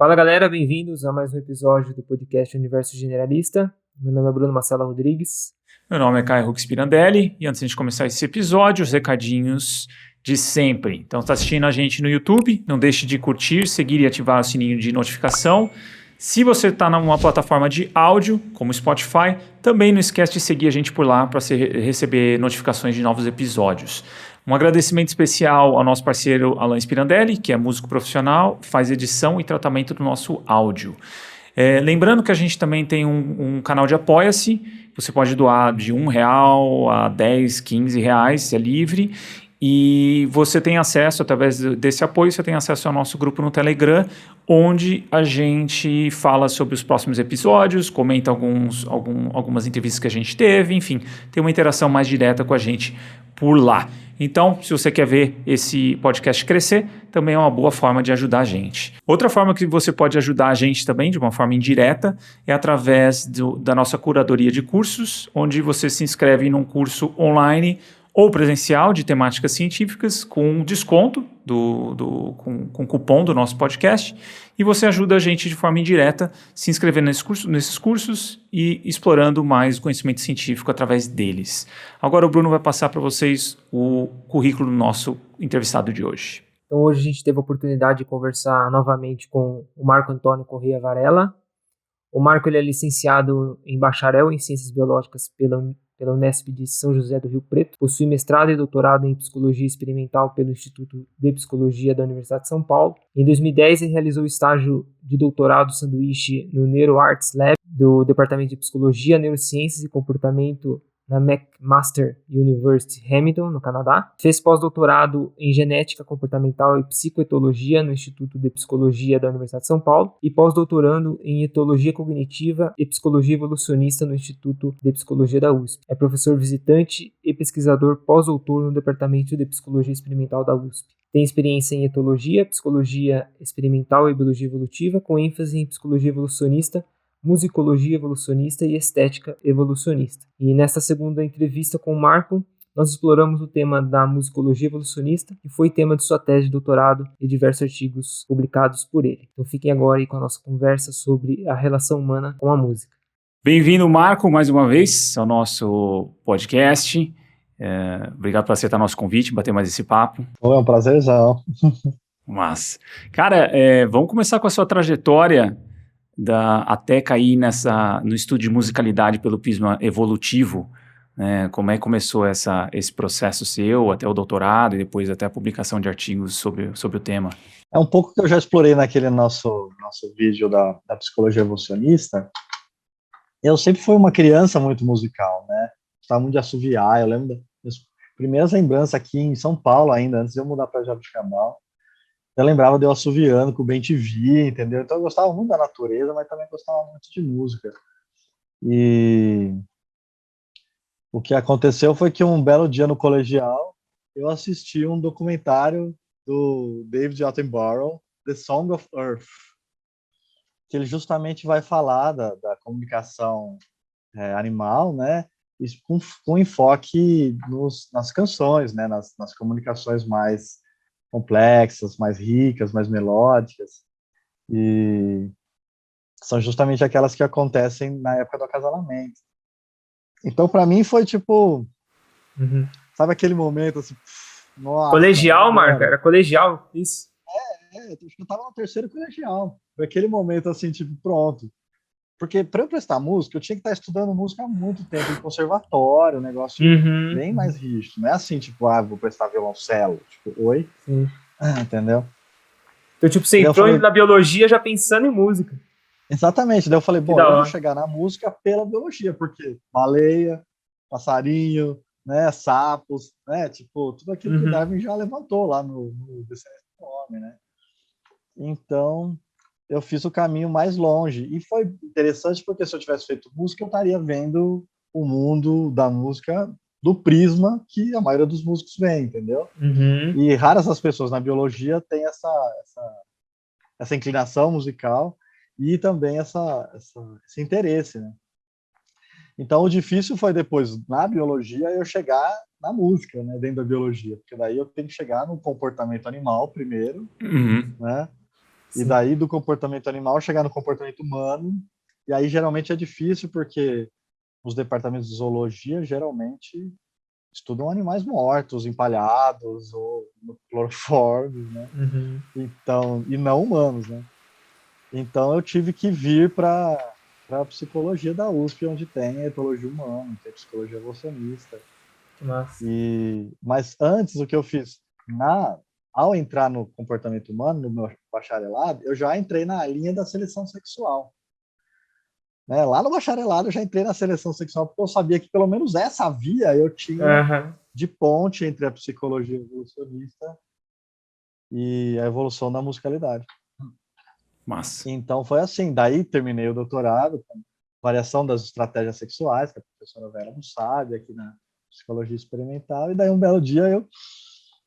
Fala galera, bem-vindos a mais um episódio do podcast Universo Generalista. Meu nome é Bruno Marcelo Rodrigues. Meu nome é Caio Rux Pirandelli e antes de começar esse episódio, os recadinhos de sempre. Então, está assistindo a gente no YouTube, não deixe de curtir, seguir e ativar o sininho de notificação. Se você está numa plataforma de áudio, como Spotify, também não esquece de seguir a gente por lá para receber notificações de novos episódios. Um agradecimento especial ao nosso parceiro Alan Spirandelli, que é músico profissional, faz edição e tratamento do nosso áudio. Lembrando que a gente também tem um canal de Apoia-se, você pode doar de R$1 a 10, R$15, é livre. E você tem acesso, através desse apoio, você tem acesso ao nosso grupo no Telegram, onde a gente fala sobre os próximos episódios, comenta algumas entrevistas que a gente teve, enfim, tem uma interação mais direta com a gente por lá. Então, se você quer ver esse podcast crescer, também é uma boa forma de ajudar a gente. Outra forma que você pode ajudar a gente também, de uma forma indireta, é através da nossa curadoria de cursos, onde você se inscreve num curso online ou presencial de temáticas científicas com desconto com cupom do nosso podcast, e você ajuda a gente de forma indireta se inscrevendo nesses cursos e explorando mais o conhecimento científico através deles. Agora o Bruno vai passar para vocês o currículo do nosso entrevistado de hoje. Então hoje a gente teve a oportunidade de conversar novamente com o Marco Antônio Corrêa Varela. O Marco ele é licenciado em bacharel em Ciências Biológicas pela Unesp de São José do Rio Preto, possui mestrado e doutorado em Psicologia Experimental pelo Instituto de Psicologia da Universidade de São Paulo. Em 2010, ele realizou o estágio de doutorado sanduíche no NeuroArts Lab do Departamento de Psicologia, Neurociências e Comportamento na McMaster University, Hamilton, no Canadá. Fez pós-doutorado em Genética Comportamental e Psicoetologia no Instituto de Psicologia da Universidade de São Paulo e pós-doutorando em Etologia Cognitiva e Psicologia Evolucionista no Instituto de Psicologia da USP. É professor visitante e pesquisador pós-doutor no Departamento de Psicologia Experimental da USP. Tem experiência em etologia, psicologia experimental e biologia evolutiva, com ênfase em psicologia evolucionista, musicologia evolucionista e estética evolucionista. E nesta segunda entrevista com o Marco, nós exploramos o tema da musicologia evolucionista, que foi tema de sua tese de doutorado e diversos artigos publicados por ele. Então fiquem agora aí com a nossa conversa sobre a relação humana com a música. Bem-vindo, Marco, mais uma vez ao nosso podcast. Obrigado por aceitar nosso convite, bater mais esse papo. É um prazerzão. Mas, cara, vamos começar com a sua trajetória até cair no estudo de musicalidade pelo prisma evolutivo, né? Como é que começou esse processo seu, até o doutorado e depois até a publicação de artigos sobre o tema? É um pouco que eu já explorei naquele nosso vídeo da psicologia evolucionista. Eu sempre fui uma criança muito musical, né? Gostava muito de assoviar. Eu lembro das primeiras lembranças aqui em São Paulo ainda, antes de eu mudar para Jabuticabal. Eu lembrava de eu assoviando com o bem-te-vi, entendeu? Então eu gostava muito da natureza, mas também gostava muito de música. E o que aconteceu foi que um belo dia no colegial, eu assisti um documentário do David Attenborough, The Song of Earth, que ele justamente vai falar da comunicação animal, né? E com enfoque nas canções, né? Nas comunicações mais complexas, mais ricas, mais melódicas, e são justamente aquelas que acontecem na época do acasalamento. Então, para mim, foi tipo, sabe aquele momento assim, nossa, colegial, Marco? Era colegial, isso? Eu tava no terceiro colegial, foi aquele momento assim, tipo, pronto. Porque para eu prestar música, eu tinha que estar estudando música há muito tempo, em conservatório, um negócio bem mais rígido. Não é assim, tipo, vou prestar violoncelo. Tipo, oi? Entendeu? Então, tipo, você entrou na biologia já pensando em música. Exatamente. Daí eu falei, bom, eu vou chegar na música pela biologia, porque baleia, passarinho, né, sapos, né, tipo, tudo aquilo que o Darwin já levantou lá no Descendentes do Homem, né? Então, eu fiz o caminho mais longe. E foi interessante porque se eu tivesse feito música, eu estaria vendo o mundo da música do prisma que a maioria dos músicos vê, entendeu? E raras as pessoas na biologia têm essa inclinação musical e também esse interesse, né? Então, o difícil foi depois, na biologia, eu chegar na música, né, dentro da biologia, porque daí eu tenho que chegar no comportamento animal primeiro, né? E Sim. daí do comportamento animal chegar no comportamento humano, e aí geralmente é difícil porque os departamentos de zoologia geralmente estudam animais mortos, empalhados ou no cloroformes, né? Uhum. Então, e não humanos, né? Então eu tive que vir para a psicologia da USP, onde tem a etologia humana, tem a psicologia evolucionista. Que massa. Mas antes, o que eu fiz? Ao entrar no comportamento humano, no meu bacharelado, eu já entrei na linha da seleção sexual. Né? Lá no bacharelado, eu já entrei na seleção sexual, porque eu sabia que pelo menos essa via eu tinha Aham. de ponte entre a psicologia evolucionista e a evolução da musicalidade. Massa. Então foi assim, daí terminei o doutorado com variação das estratégias sexuais, que a professora Vera não sabe, aqui na psicologia experimental, e daí um belo dia eu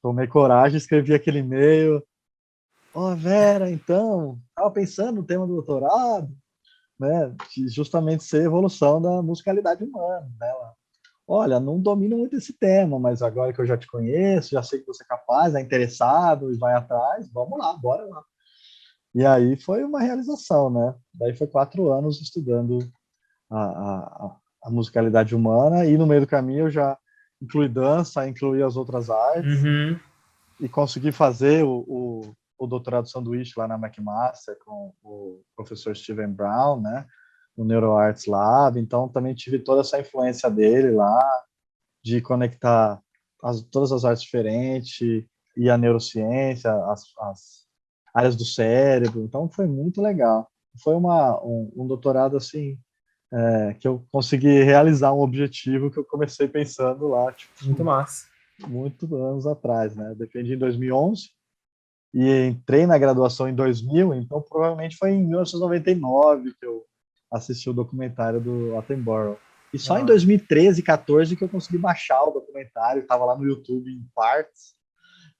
tomei coragem, escrevi aquele e-mail, Vera, então, estava pensando no tema do doutorado, né, de justamente ser a evolução da musicalidade humana, né? Olha, não domino muito esse tema, mas agora que eu já te conheço, já sei que você é capaz, é interessado e vai atrás, vamos lá, bora lá. E aí foi uma realização, né? Daí foi 4 anos estudando a musicalidade humana e no meio do caminho eu já incluí dança, incluí as outras artes Uhum. e consegui fazer o doutorado sanduíche lá na McMaster com o professor Steven Brown, né? No NeuroArts Lab. Então também tive toda essa influência dele lá de conectar todas as artes diferentes e a neurociência, as áreas do cérebro. Então foi muito legal. Foi um doutorado assim que eu consegui realizar um objetivo que eu comecei pensando lá, Muito tipo, massa. muitos anos atrás, né? Eu defendi em 2011 e entrei na graduação em 2000, então provavelmente foi em 1999 que eu assisti o documentário do Attenborough. E Da só em hora. 2013, 14 que eu consegui baixar o documentário, estava lá no YouTube em partes.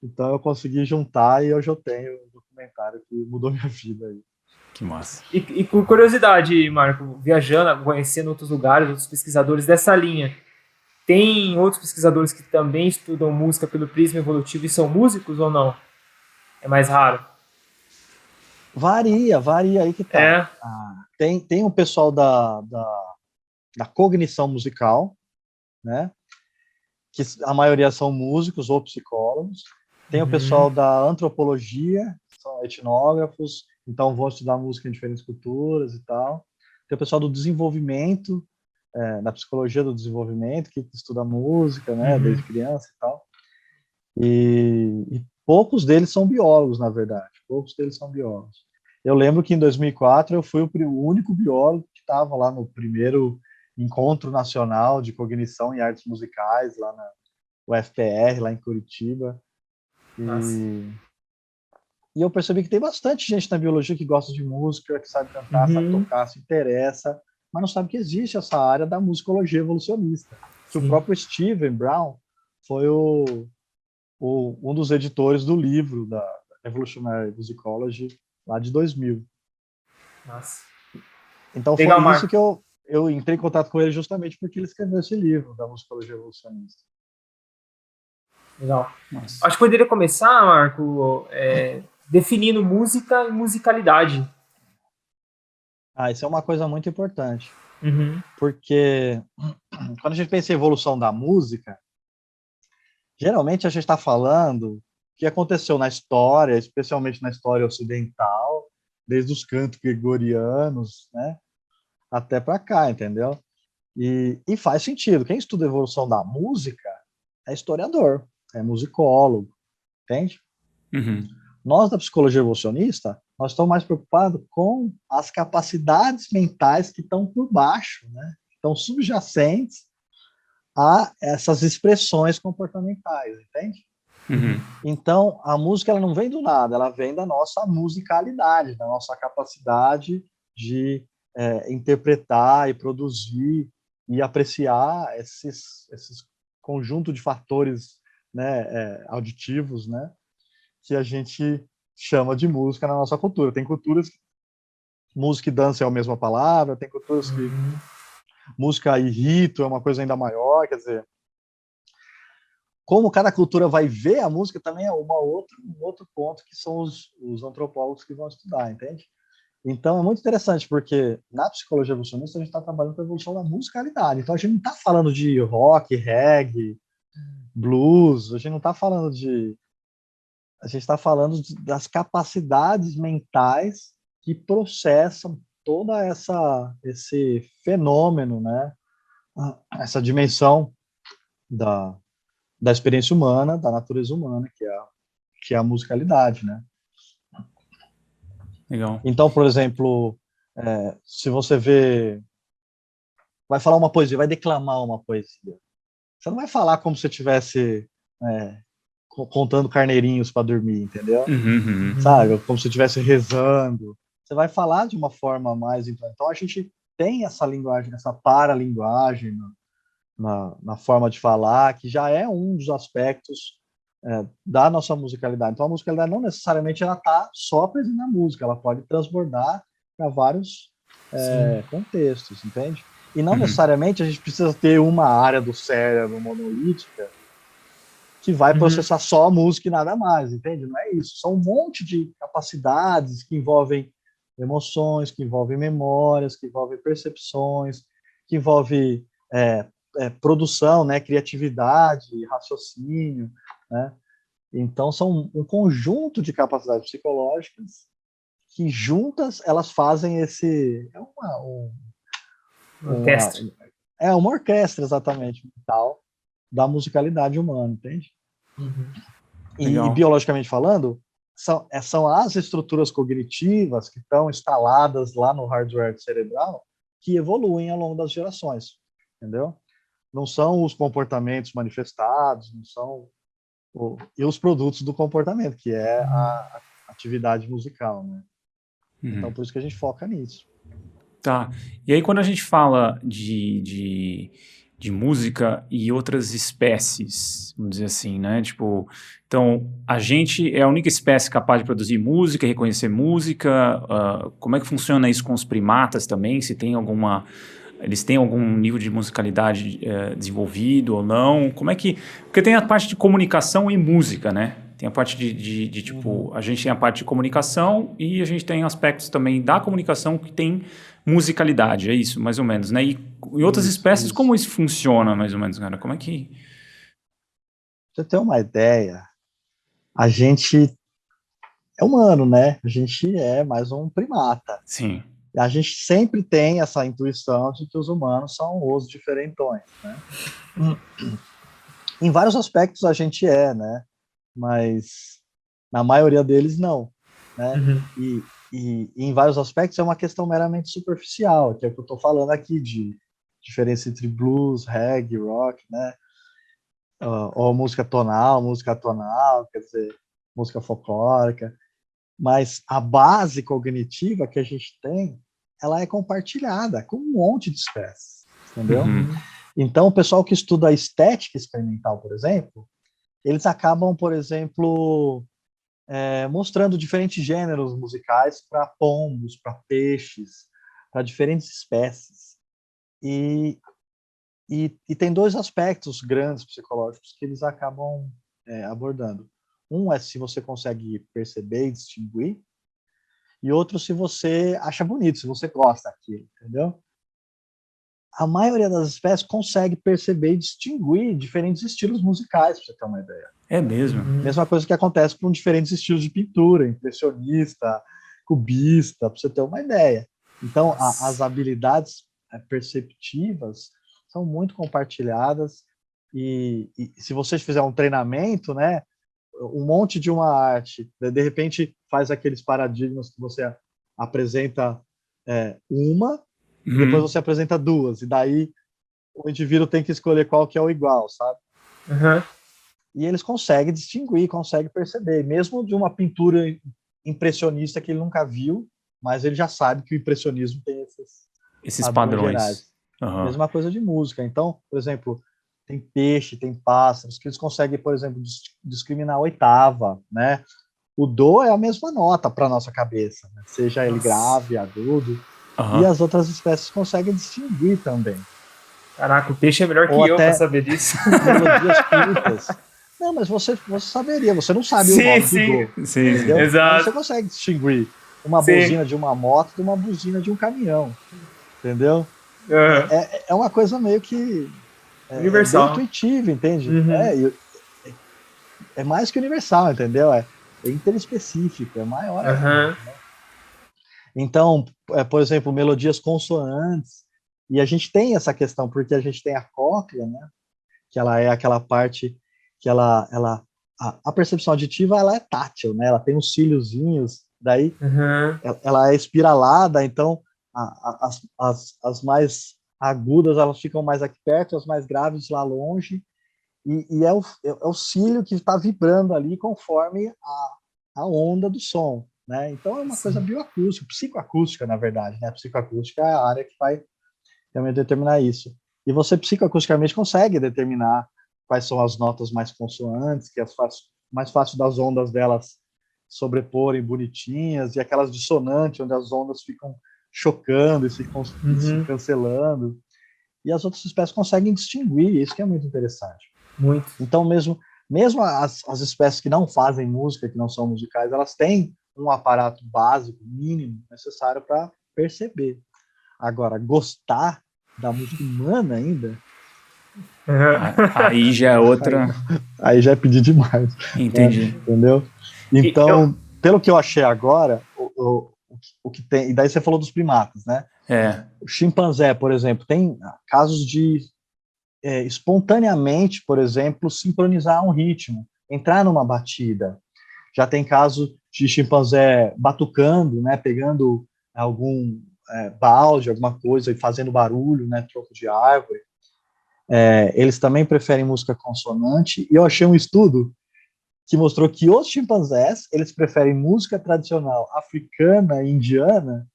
Então eu consegui juntar e hoje eu tenho um documentário que mudou minha vida aí. Que massa. E por curiosidade, Marco, viajando, conhecendo outros lugares, outros pesquisadores dessa linha, tem outros pesquisadores que também estudam música pelo prisma evolutivo e são músicos ou não? É mais raro? Varia aí que tá. É. Tem um pessoal da cognição musical, né? Que a maioria são músicos ou psicólogos. Tem o Uhum. pessoal da antropologia, que são etnógrafos, então vão estudar música em diferentes culturas e tal. Tem o pessoal do desenvolvimento, da psicologia do desenvolvimento, que estuda música, né, Uhum. desde criança e tal. E poucos deles são biólogos, na verdade. Poucos deles são biólogos. Eu lembro que em 2004 eu fui o único biólogo que estava lá no primeiro Encontro Nacional de Cognição e Artes Musicais, lá na UFPR, lá em Curitiba. Massa. E eu percebi que tem bastante gente na biologia que gosta de música, que sabe cantar, sabe Uhum. tocar, se interessa, mas não sabe que existe essa área da musicologia evolucionista. Que o Sim. próprio Steven Brown foi um dos editores do livro da Evolutionary Musicology, lá de 2000. Massa. Então Legal, foi isso Marco. que eu entrei em contato com ele justamente porque ele escreveu esse livro da musicologia evolucionista. Legal. Massa. Acho que poderia começar, Marco, definindo música e musicalidade. Isso é uma coisa muito importante, Uhum. porque quando a gente pensa em evolução da música, geralmente a gente está falando o que aconteceu na história, especialmente na história ocidental, desde os cantos gregorianos, né, até para cá, entendeu? E faz sentido. Quem estuda a evolução da música é historiador, é musicólogo, entende? Uhum. Nós, da psicologia evolucionista, nós estamos mais preocupados com as capacidades mentais que estão por baixo, né? Estão subjacentes a essas expressões comportamentais, entende? Uhum. Então, a música ela não vem do nada, ela vem da nossa musicalidade, da nossa capacidade de interpretar e produzir e apreciar esses conjunto de fatores, né, auditivos, né, que a gente chama de música na nossa cultura. Tem culturas que música e dança é a mesma palavra, tem culturas que Uhum. música e rito é uma coisa ainda maior, quer dizer, como cada cultura vai ver a música também é um outro ponto que são os antropólogos que vão estudar, entende? Então é muito interessante, porque na psicologia evolucionista a gente está trabalhando com a evolução da musicalidade. Então a gente não está falando de rock, reggae, blues, a gente não está falando de... A gente está falando das capacidades mentais que processam toda esse fenômeno, né? Essa dimensão da experiência humana, da natureza humana, que é a musicalidade, né? Legal. Então, por exemplo, se você vai falar uma poesia, vai declamar uma poesia, você não vai falar como se estivesse contando carneirinhos para dormir, entendeu? Sabe? Como se estivesse rezando. Você vai falar de uma forma mais... Então, a gente tem essa linguagem, essa paralinguagem na forma de falar, que já é um dos aspectos da nossa musicalidade. Então, a musicalidade não necessariamente ela está só presente na música, ela pode transbordar para vários contextos, entende? E não necessariamente a gente precisa ter uma área do cérebro monolítica que vai processar só a música e nada mais, entende? Não é isso. São um monte de capacidades que envolvem emoções, que envolvem memórias, que envolvem percepções, que envolvem produção, né, criatividade, raciocínio, né? Então são um conjunto de capacidades psicológicas que juntas elas fazem uma orquestra exatamente mental da musicalidade humana, entende? E biologicamente falando, são as estruturas cognitivas que estão instaladas lá no hardware cerebral que evoluem ao longo das gerações, entendeu? Não são os comportamentos manifestados, não são e os produtos do comportamento, que é a atividade musical, né? Então, por isso que a gente foca nisso. Tá. E aí, quando a gente fala de música e outras espécies, vamos dizer assim, né? Tipo, então, a gente é a única espécie capaz de produzir música, reconhecer música. Como é que funciona isso com os primatas também? Se tem eles têm algum nível de musicalidade desenvolvido ou não? Como é que... Porque tem a parte de comunicação e música, né? Tem a parte de tipo... A gente tem a parte de comunicação e a gente tem aspectos também da comunicação que tem musicalidade, é isso, mais ou menos, né? E em outras espécies, como isso funciona, mais ou menos, cara? Como é que... Pra você ter uma ideia, a gente é humano, né? A gente é mais um primata. Sim. A gente sempre tem essa intuição de que os humanos são os diferentões, né? Em vários aspectos a gente né? Mas na maioria deles não, né? E em vários aspectos é uma questão meramente superficial, que é o que eu estou falando aqui de diferença entre blues, reggae, rock, né? Ou música atonal, quer dizer, música folclórica. Mas a base cognitiva que a gente tem, ela é compartilhada com um monte de espécies, entendeu? Então, o pessoal que estuda a estética experimental, por exemplo, eles acabam, por exemplo, mostrando diferentes gêneros musicais para pombos, para peixes, para diferentes espécies. E tem dois aspectos grandes psicológicos que eles acabam abordando. Um é se você consegue perceber e distinguir, e outro se você acha bonito, se você gosta daquilo, entendeu? A maioria das espécies consegue perceber e distinguir diferentes estilos musicais, para você ter uma ideia. É mesmo? Mesma coisa que acontece com diferentes estilos de pintura, impressionista, cubista, para você ter uma ideia. Então, as habilidades perceptivas são muito compartilhadas e se você fizer um treinamento, né, um monte de uma arte, de repente faz aqueles paradigmas que você apresenta uma, e depois você apresenta duas, e daí o indivíduo tem que escolher qual que é o igual, sabe? E eles conseguem distinguir, conseguem perceber, mesmo de uma pintura impressionista que ele nunca viu, mas ele já sabe que o impressionismo tem esses padrões. Mesma coisa de música. Então, por exemplo, tem peixe, tem pássaros, que eles conseguem, por exemplo, discriminar a oitava, né? O do é a mesma nota para nossa cabeça, né? Seja ele grave, agudo, e as outras espécies conseguem distinguir também. Caraca, o peixe é melhor que eu para saber disso. Melodias curtas. Não, mas você saberia, você não sabe o Sim, nome do sim. Do, Sim, entendeu? Mas Exato. você consegue distinguir uma Sim. buzina de uma moto de uma buzina de um caminhão, entendeu? Aham. É uma coisa meio que bem Universal. intuitiva, entende? Uhum. É mais que universal, entendeu? É interespecífico, é maior ainda. Aham. Então, por exemplo, melodias consonantes, e a gente tem essa questão, porque a gente tem a cóclea, né? Que ela é aquela parte que a percepção auditiva ela é tátil, né? Ela tem uns cíliozinhos, daí Aham. ela é espiralada, então as mais agudas elas ficam mais aqui perto, as mais graves lá longe, e é o cílio que está vibrando ali conforme a onda do som, né? Então é uma coisa Sim. bioacústica, psicoacústica, na verdade, né? A psicoacústica é a área que vai realmente determinar isso. E você psicoacusticamente consegue determinar quais são as notas mais consonantes, que é mais fácil das ondas delas sobreporem bonitinhas, e aquelas dissonantes, onde as ondas ficam chocando e se Uhum. cancelando. E as outras espécies conseguem distinguir, isso que é muito interessante. Muito. Então, mesmo as espécies que não fazem música, que não são musicais, elas têm um aparato básico, mínimo, necessário para perceber. Agora, gostar da música humana ainda, Aí já é outra. aí já é pedir demais, né? Entendi. Entendeu? Eu, Então, pelo que eu achei agora, o que tem, e daí você falou dos primatas, né? É. O chimpanzé, por exemplo, tem casos de espontaneamente, por exemplo, sincronizar um ritmo, entrar numa batida. Já tem caso de chimpanzé batucando, né, pegando algum balde, alguma coisa e fazendo barulho, né, tronco de árvore. Eles também preferem música consonante. E eu achei um estudo que mostrou que os chimpanzés eles preferem música tradicional africana e indiana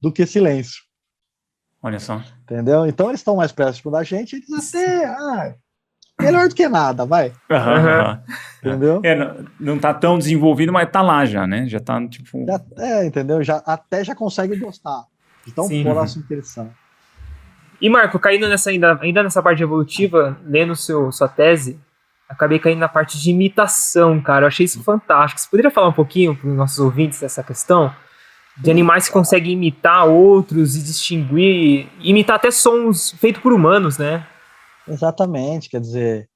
do que silêncio. Olha só. Entendeu? Então eles estão mais próximos da gente, eles até melhor do que nada, vai. Aham, aham. aham. Entendeu? Não tá tão desenvolvido, mas tá lá já, né? Já tá, tipo. Entendeu? Já consegue gostar de tão Sim. próximo que eles são. E Marco, caindo ainda nessa parte evolutiva, lendo sua tese, acabei caindo na parte de imitação, cara. Eu achei isso fantástico. Você poderia falar um pouquinho para os nossos ouvintes dessa questão? De animais que conseguem imitar outros e distinguir, imitar até sons feitos por humanos, né? Exatamente, quer dizer,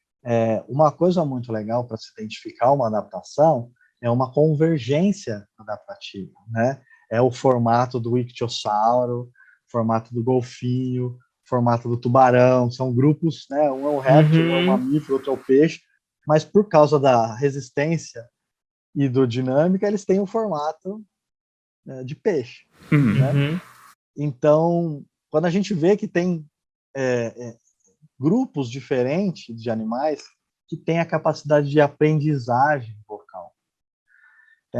uma coisa muito legal para se identificar uma adaptação é uma convergência adaptativa, né? É o formato do ictiosauro, formato do golfinho, formato do tubarão, são grupos, né? Um é um réptil, um é um Uhum, mamífero, outro é o peixe, mas por causa da resistência hidrodinâmica, eles têm o formato de peixe, né? uhum, Então, quando a gente vê que tem grupos diferentes de animais que têm a capacidade de aprendizagem vocal.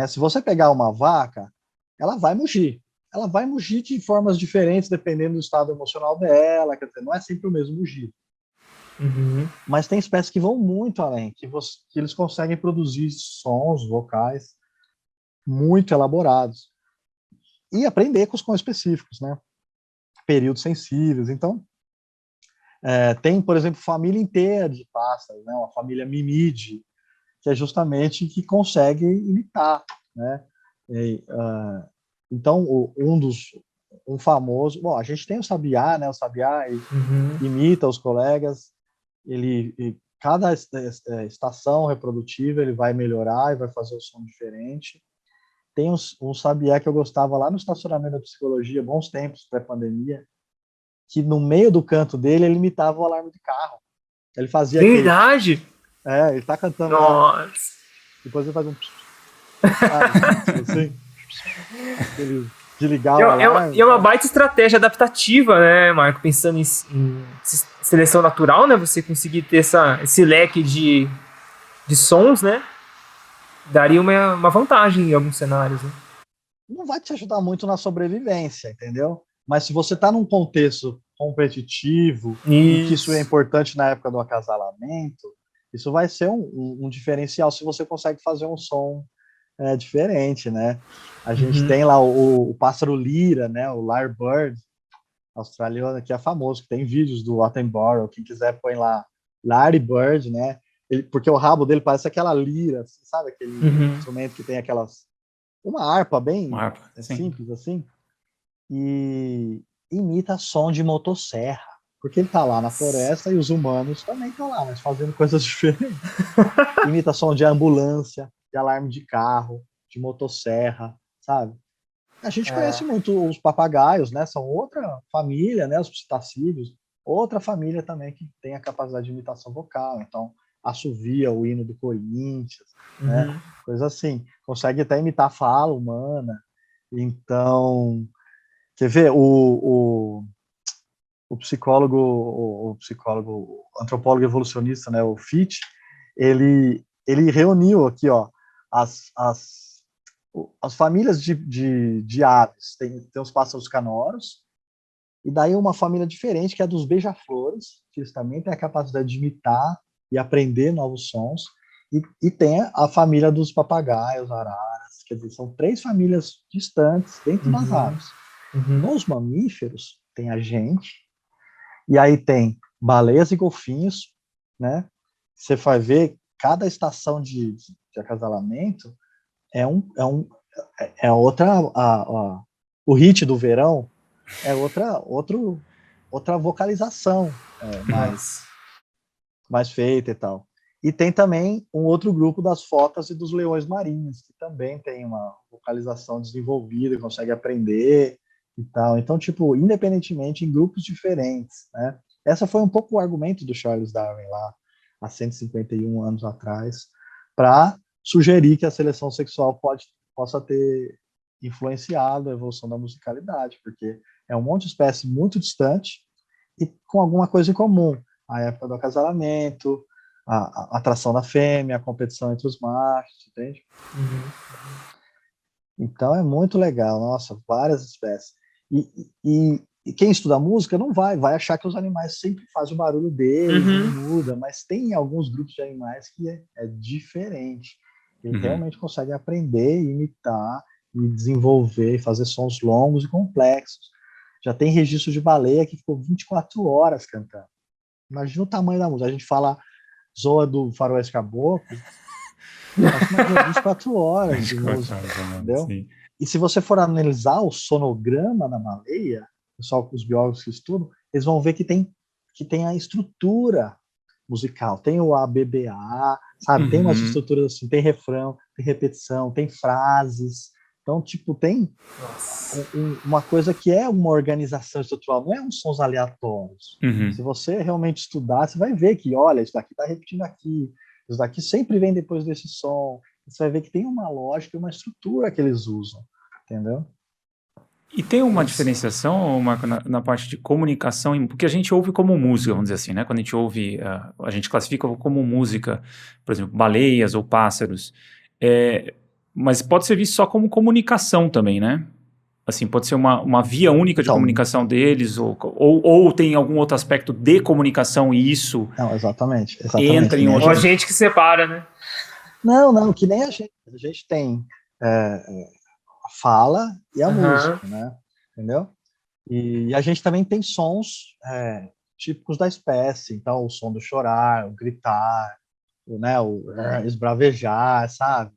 Se você pegar uma vaca, ela vai mugir. Ela vai mugir de formas diferentes dependendo do estado emocional dela, quer dizer, não é sempre o mesmo mugir. uhum. Mas tem espécies que vão muito além, que eles conseguem produzir sons vocais muito elaborados e aprender com os com específicos, né? Períodos sensíveis. Então, tem, por exemplo, família inteira de pássaros, né? Uma família mimide, que é justamente que consegue imitar, né? Então, um famoso, bom, a gente tem o sabiá, né? O sabiá imita os colegas, cada estação reprodutiva ele vai melhorar e vai fazer o som diferente. Tem um sabiá que eu gostava lá no estacionamento da psicologia, bons tempos pré-pandemia, que no meio do canto dele ele imitava o alarme de carro. Ele fazia aquele. Verdade? Ele tá cantando lá, Nossa. depois ele faz um. Sabe? Assim, aquele de ligar o alarme. É uma baita estratégia adaptativa, né, Marco? Pensando em seleção natural, né? Você conseguir ter esse leque de sons, né? Daria uma vantagem em alguns cenários, né? Não vai te ajudar muito na sobrevivência, entendeu? Mas se você está num contexto competitivo, em que isso é Isso. importante na época do acasalamento, isso vai ser um diferencial se você consegue fazer um som diferente, né? A gente tem lá o pássaro lira, né? O lyrebird australiano, que é famoso, que tem vídeos do Attenborough, quem quiser põe lá lyrebird, né? porque o rabo dele parece aquela lira, assim, sabe? Aquele instrumento que tem aquelas... Uma harpa bem simples, assim. E imita som de motosserra. Porque ele tá lá na floresta e os humanos também estão lá, mas fazendo coisas diferentes. Imita som de ambulância, de alarme de carro, de motosserra, sabe? A gente conhece muito os papagaios, né? São outra família, né? Os psitacídeos, outra família também que tem a capacidade de imitação vocal. Então, assovia o hino do Corinthians, né? Coisa assim. Consegue até imitar a fala humana. Então, quer ver? O psicólogo, o antropólogo evolucionista, né? O Fitch, ele reuniu aqui, ó, as famílias de aves. Tem os pássaros canoros, e daí uma família diferente, que é a dos beija-flores, que eles também têm a capacidade de imitar e aprender novos sons, e tem a família dos papagaios, araras, quer dizer, são 3 famílias distantes dentro das aves. Nos mamíferos, tem a gente, e aí tem baleias e golfinhos, né? Você vai ver, cada estação de acasalamento é outra, o hit do verão é outra vocalização mais feita e tal. E tem também um outro grupo das fotas e dos leões marinhos, que também tem uma vocalização desenvolvida, consegue aprender e tal. Então, tipo, independentemente, em grupos diferentes, né? Essa foi um pouco o argumento do Charles Darwin lá, há 151 anos atrás, para sugerir que a seleção sexual possa ter influenciado a evolução da musicalidade, porque é um monte de espécie muito distante e com alguma coisa em comum. A época do acasalamento, a atração da fêmea, a competição entre os machos, entende? Então é muito legal, nossa, várias espécies. E quem estuda música não vai achar que os animais sempre fazem o barulho deles, não muda, mas tem alguns grupos de animais que é diferente. Eles realmente conseguem aprender, imitar, e desenvolver, fazer sons longos e complexos. Já tem registro de baleia que ficou 24 horas cantando. Imagina o tamanho da música. A gente fala Zoa do Faroeste Caboclo, mas imagina 24 horas de música, entendeu? Sim. E se você for analisar o sonograma da baleia, pessoal, os biólogos que estudam, eles vão ver que tem a estrutura musical, tem o ABBA, sabe? Tem umas estruturas assim, tem refrão, tem repetição, tem frases. Então, tipo, tem uma coisa que é uma organização estrutural, não é uns sons aleatórios. Se você realmente estudar, você vai ver que, olha, isso daqui está repetindo aqui, isso daqui sempre vem depois desse som. Você vai ver que tem uma lógica e uma estrutura que eles usam, entendeu? E tem uma diferenciação, Marco, na parte de comunicação, porque a gente ouve como música, vamos dizer assim, né? Quando a gente ouve, a gente classifica como música, por exemplo, baleias ou pássaros, mas pode ser visto só como comunicação também, né? Assim, pode ser uma via única de comunicação deles, ou tem algum outro aspecto de comunicação e isso... Não, exatamente. Entra em outro... Ou a gente que separa, né? Não, que nem a gente. A gente tem a fala e a música, né? Entendeu? E a gente também tem sons típicos da espécie. Então, o som do chorar, o gritar, o esbravejar, sabe?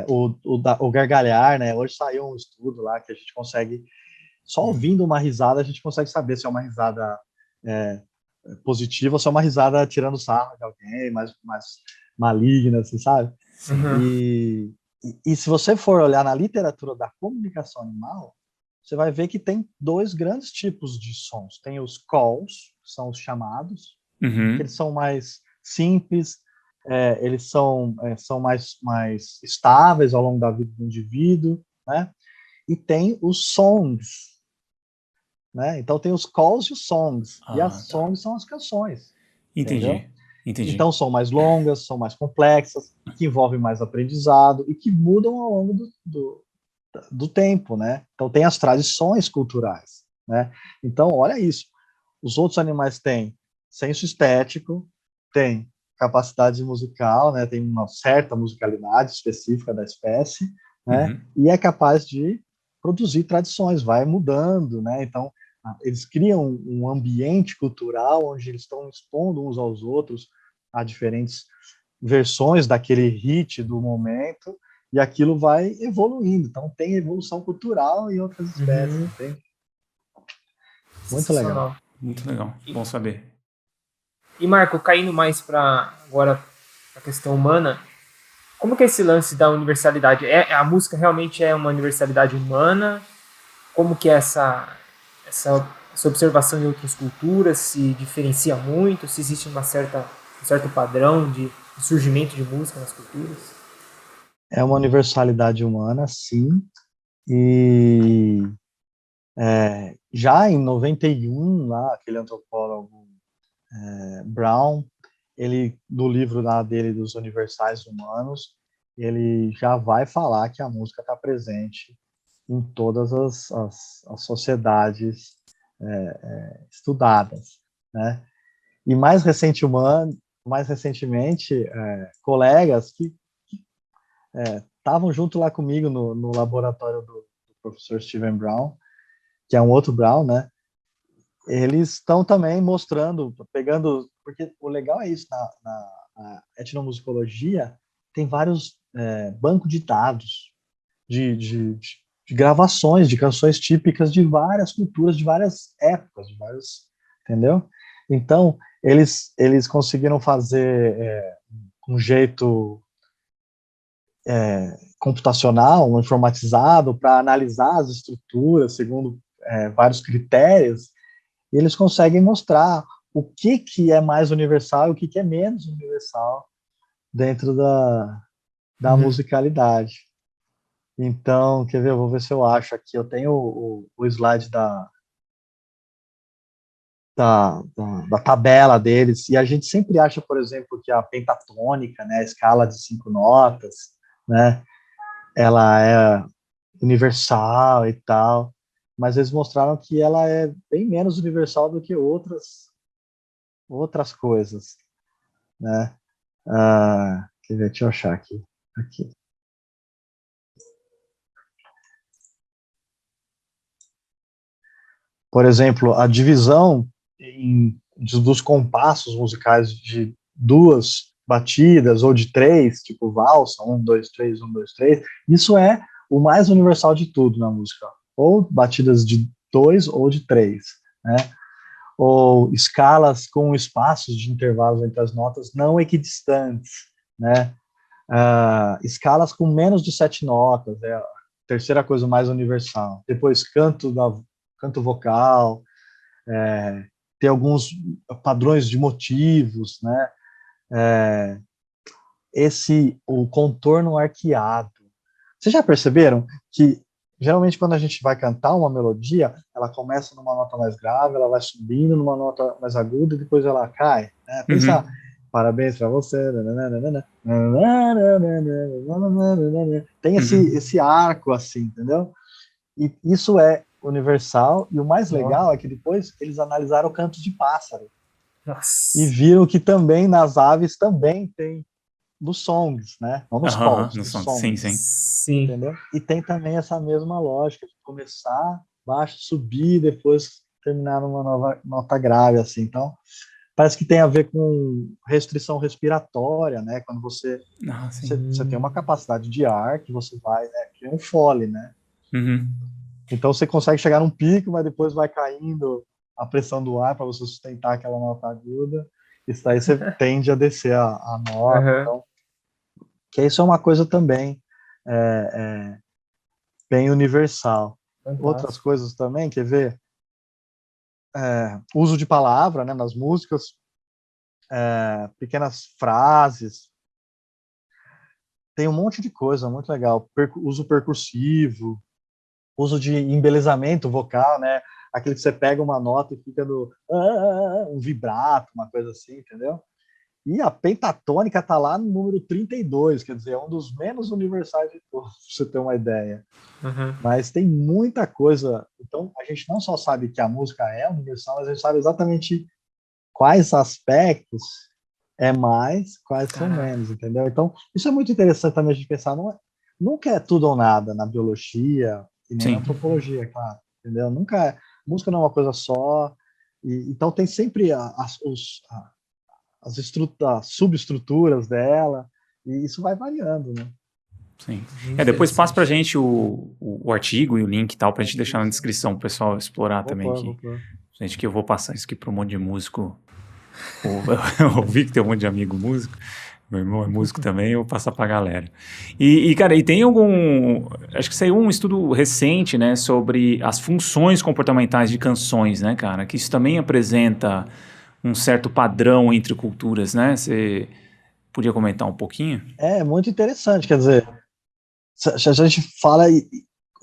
O gargalhar, né? Hoje saiu um estudo lá que a gente consegue, só ouvindo uma risada, a gente consegue saber se é uma risada positiva ou se é uma risada tirando sarro de alguém, mais maligna, assim, sabe? E se você for olhar na literatura da comunicação animal, você vai ver que tem 2 grandes tipos de sons. Tem os calls, que são os chamados, que eles são mais simples, eles são mais estáveis ao longo da vida do indivíduo, né? E tem os songs, né? Então tem os calls e os songs. E as songs são as canções. Entendi. Então são mais longas, são mais complexas, que envolvem mais aprendizado e que mudam ao longo do tempo, né? Então tem as tradições culturais, né? Então olha isso. Os outros animais têm senso estético, têm capacidade musical, né? Tem uma certa musicalidade específica da espécie, né? E é capaz de produzir tradições, vai mudando, né? Então eles criam um ambiente cultural onde eles estão expondo uns aos outros há diferentes versões daquele hit do momento, e aquilo vai evoluindo. Então tem evolução cultural em outras espécies, Uhum. entende? Muito legal. Sensacional. Muito legal. Bom saber. E Marco, caindo mais para agora a questão humana, como que é esse lance da universalidade? A música realmente é uma universalidade humana? Como que é essa observação em outras culturas? Se diferencia muito? Se existe um certo padrão de surgimento de música nas culturas? É uma universalidade humana, sim, e já em 91, lá, aquele antropólogo Brown, ele, no livro lá dele dos universais humanos, ele já vai falar que a música está presente em todas as sociedades estudadas, né? E mais recentemente, colegas que estavam junto lá comigo no laboratório do professor Steven Brown, que é um outro Brown, né? Eles estão também mostrando, pegando, porque o legal é isso, na etnomusicologia tem vários bancos de dados, de gravações, de canções típicas de várias culturas, de várias épocas, de vários, entendeu? Então, eles conseguiram fazer um jeito computacional, informatizado, para analisar as estruturas segundo vários critérios, e eles conseguem mostrar o que é mais universal e o que é menos universal dentro da musicalidade. Então, quer ver? Eu vou ver se eu acho aqui. Eu tenho o slide da tabela deles, e a gente sempre acha, por exemplo, que a pentatônica, né, a escala de 5 notas, né, ela é universal e tal, mas eles mostraram que ela é bem menos universal do que outras coisas, né? Quer ver? Deixa eu achar aqui. Por exemplo, a divisão dos compassos musicais de 2 batidas ou de 3, tipo valsa, 1, 2, 3, 1, 2, 3, isso é o mais universal de tudo na música. Ou batidas de 2 ou de 3, né? Ou escalas com espaços de intervalos entre as notas não equidistantes, né? Escalas com menos de 7 notas, é a terceira coisa mais universal. Depois, canto vocal, tem alguns padrões de motivos, né? O contorno arqueado. Vocês já perceberam que geralmente quando a gente vai cantar uma melodia, ela começa numa nota mais grave, ela vai subindo numa nota mais aguda e depois ela cai, né? Pensa, parabéns para você. Tem esse arco assim, entendeu? E isso é universal, e o mais legal é que depois eles analisaram cantos de pássaro. Nossa. E viram que também nas aves também tem nos songs, né? Não nos calls, No nos som. Sim, songs. sim. Sim. Entendeu? E tem também essa mesma lógica de começar baixo, subir, depois terminar numa nova nota grave, assim. Então, parece que tem a ver com restrição respiratória, né? Quando você tem uma capacidade de ar que você vai, né? Que é um fole, né? Então você consegue chegar num pico, mas depois vai caindo a pressão do ar para você sustentar aquela nota aguda. Isso aí você tende a descer a nota. Então, que isso é uma coisa também bem universal. Fantástico. Outras coisas também, quer ver? Uso de palavra, né, nas músicas, pequenas frases, tem um monte de coisa muito legal. Uso percussivo, uso de embelezamento vocal, né? Aquele que você pega uma nota e fica um vibrato, uma coisa assim, entendeu? E a pentatônica está lá no número 32, quer dizer, é um dos menos universais de todos, para você ter uma ideia. Mas tem muita coisa. Então, a gente não só sabe que a música é universal, mas a gente sabe exatamente quais aspectos é mais, quais são menos, entendeu? Então, isso é muito interessante também a gente pensar. Nunca é tudo ou nada na biologia e nem na antropologia, claro, entendeu? Música não é uma coisa só. Então, tem sempre as subestruturas dela, e isso vai variando, né? Sim. Depois passa pra gente o artigo e o link e tal, pra gente deixar na descrição pro pessoal explorar também aqui. Gente, que eu vou passar isso aqui pra um monte de músico. Eu vi que tem um monte de amigo músico. Meu irmão é músico também, eu vou passar pra galera. Cara, e tem algum... Acho que saiu um estudo recente, né, sobre as funções comportamentais de canções, né, cara? Que isso também apresenta um certo padrão entre culturas, né? Você podia comentar um pouquinho? É muito interessante, quer dizer, se a gente fala,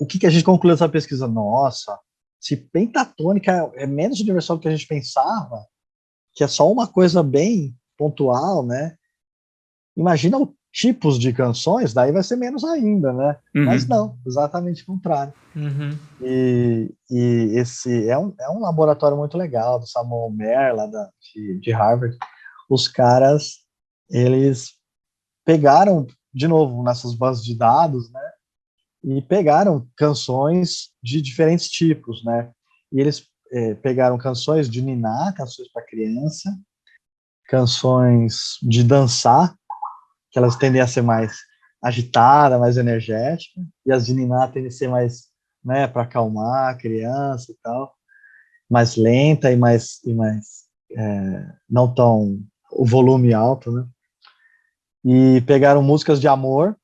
o que a gente concluiu dessa pesquisa? Nossa, se pentatônica é menos universal do que a gente pensava, que é só uma coisa bem pontual, né? Imagina os tipos de canções, daí vai ser menos ainda, né? Mas não, exatamente o contrário. E esse é um laboratório muito legal, do Samuel Mer, lá de Harvard. Os caras, eles pegaram, de novo, nessas bases de dados, né? E pegaram canções de diferentes tipos, né? E eles pegaram canções de ninar, canções para criança, canções de dançar, que elas tendem a ser mais agitada, mais energética, e as de ninar tendem a ser mais, né, para acalmar a criança e tal, mais lenta e mais não tão o volume alto, né? E pegaram músicas de amor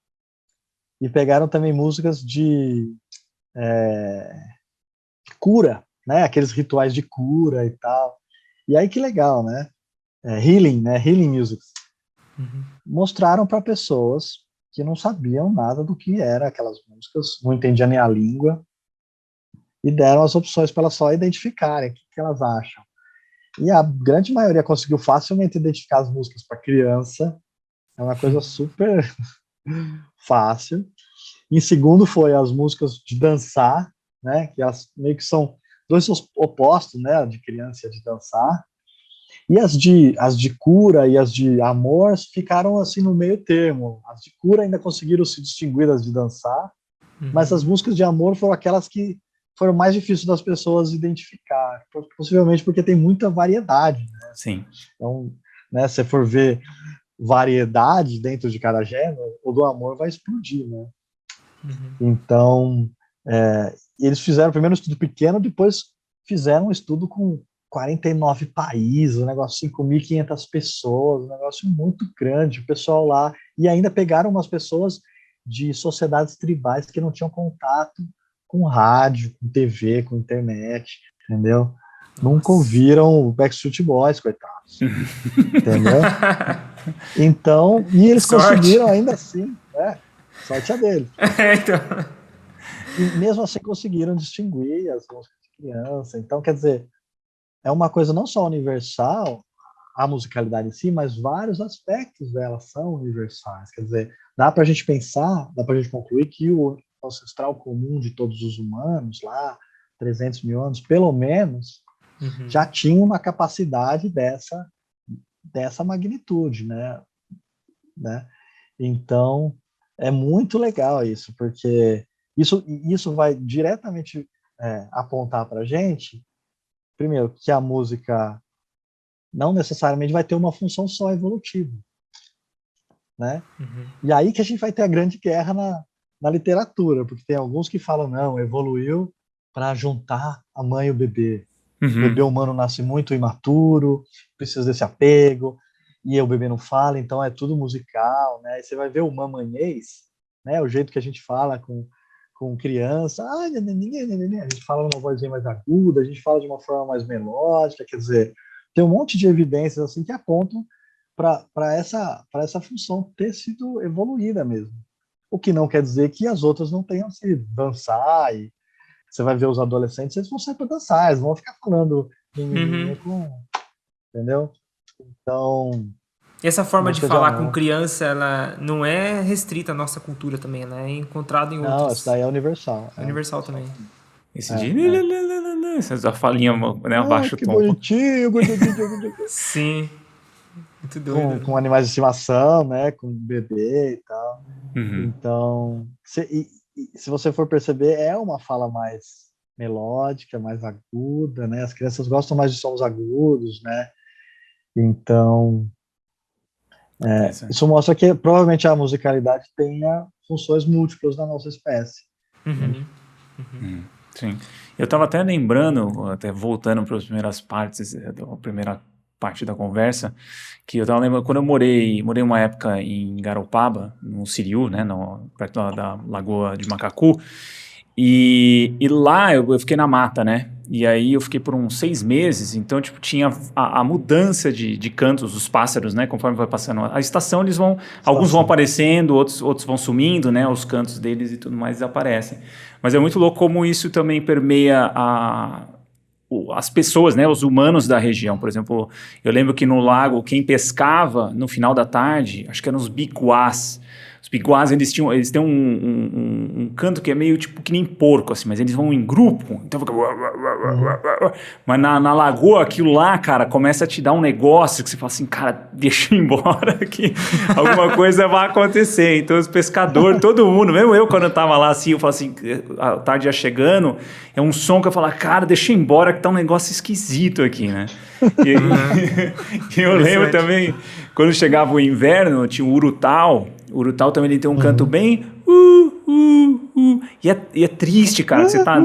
e pegaram também músicas de cura, né? Aqueles rituais de cura e tal. E aí que legal, né? Healing, né? Healing musics. Mostraram para pessoas que não sabiam nada do que era aquelas músicas, não entendiam nem a língua, e deram as opções para elas só identificarem o que elas acham. E a grande maioria conseguiu facilmente identificar as músicas para criança. É uma coisa super fácil. Em segundo foi as músicas de dançar, né? Que elas meio que são dois opostos, né? De criança e de dançar. E as de cura e as de amor ficaram assim no meio termo. As de cura ainda conseguiram se distinguir das de dançar, mas as músicas de amor foram aquelas que foram mais difíceis das pessoas identificar, possivelmente porque tem muita variedade, né? Sim. Então, né, se for ver variedade dentro de cada gênero, o do amor vai explodir, né? Então, eles fizeram primeiro um estudo pequeno, depois fizeram um estudo com 49 países, um negócio 5.500 pessoas, um negócio muito grande, o pessoal lá, e ainda pegaram umas pessoas de sociedades tribais que não tinham contato com rádio, com TV, com internet, entendeu? Nunca ouviram o Backstreet Boys, coitados. Entendeu? Então, e eles conseguiram ainda assim, sorte a deles. Então... E mesmo assim conseguiram distinguir as músicas de criança. Então, quer dizer, é uma coisa não só universal, a musicalidade em si, mas vários aspectos dela são universais. Quer dizer, dá para a gente pensar, dá para a gente concluir que o ancestral comum de todos os humanos, lá, 300 mil anos, pelo menos, já tinha uma capacidade dessa magnitude, né? Então, é muito legal isso, porque isso vai diretamente apontar para a gente, primeiro, que a música não necessariamente vai ter uma função só evolutiva, né? E aí que a gente vai ter a grande guerra na literatura, porque tem alguns que falam, não, evoluiu para juntar a mãe e o bebê. O bebê humano nasce muito imaturo, precisa desse apego, e o bebê não fala, então é tudo musical, né? E você vai ver o mamanhês, né? O jeito que a gente fala com criança, a gente fala numa vozinha mais aguda, a gente fala de uma forma mais melódica, quer dizer, tem um monte de evidências assim que apontam para essa função ter sido evoluída mesmo. O que não quer dizer que as outras não tenham sido. Dançar, e você vai ver os adolescentes, eles vão sair para dançar, eles vão ficar falando entendeu? Então, e essa forma de falar com amor. criança, ela não é restrita à nossa cultura também, ela é encontrada em outras. Não, isso daí é universal. É universal também. Esse essa falinha, né, abaixo o que tom. bonitinho. Sim. Muito doido. Com animais de estimação, né? Com bebê e tal. Então, se você for perceber, é uma fala mais melódica, mais aguda, né? As crianças gostam mais de sons agudos, né? Então, Interessante. Isso mostra que provavelmente a musicalidade tenha funções múltiplas na nossa espécie. Uhum. Sim. Eu estava até lembrando, até voltando para as primeiras partes, da primeira parte da conversa, que eu estava lembrando quando eu morei uma época em Garopaba, no Siriu, né, perto da Lagoa de Macacu, e lá eu fiquei na mata, né? E aí eu fiquei por uns 6 meses, então, tipo, tinha a mudança de cantos dos pássaros, né? Conforme vai passando a estação, alguns vão aparecendo, outros vão sumindo, né? Os cantos deles e tudo mais desaparecem. Mas é muito louco como isso também permeia as pessoas, né, os humanos da região. Por exemplo, eu lembro que no lago, quem pescava no final da tarde, acho que eram os biquás. Os biquás, eles têm um canto que é meio tipo que nem porco, assim, mas eles vão em grupo, então fica... Mas na lagoa, aquilo lá, cara, começa a te dar um negócio que você fala assim, cara, deixa eu ir embora que alguma coisa vai acontecer. Então os pescadores, todo mundo, mesmo eu quando eu tava lá assim, eu falo assim, a tarde já chegando, é um som que eu falo, cara, deixa eu ir embora que tá um negócio esquisito aqui, né? E eu lembro também, quando chegava o inverno, tinha o urutau. O urutau também ele tem um canto bem... E é triste, cara, que você tá...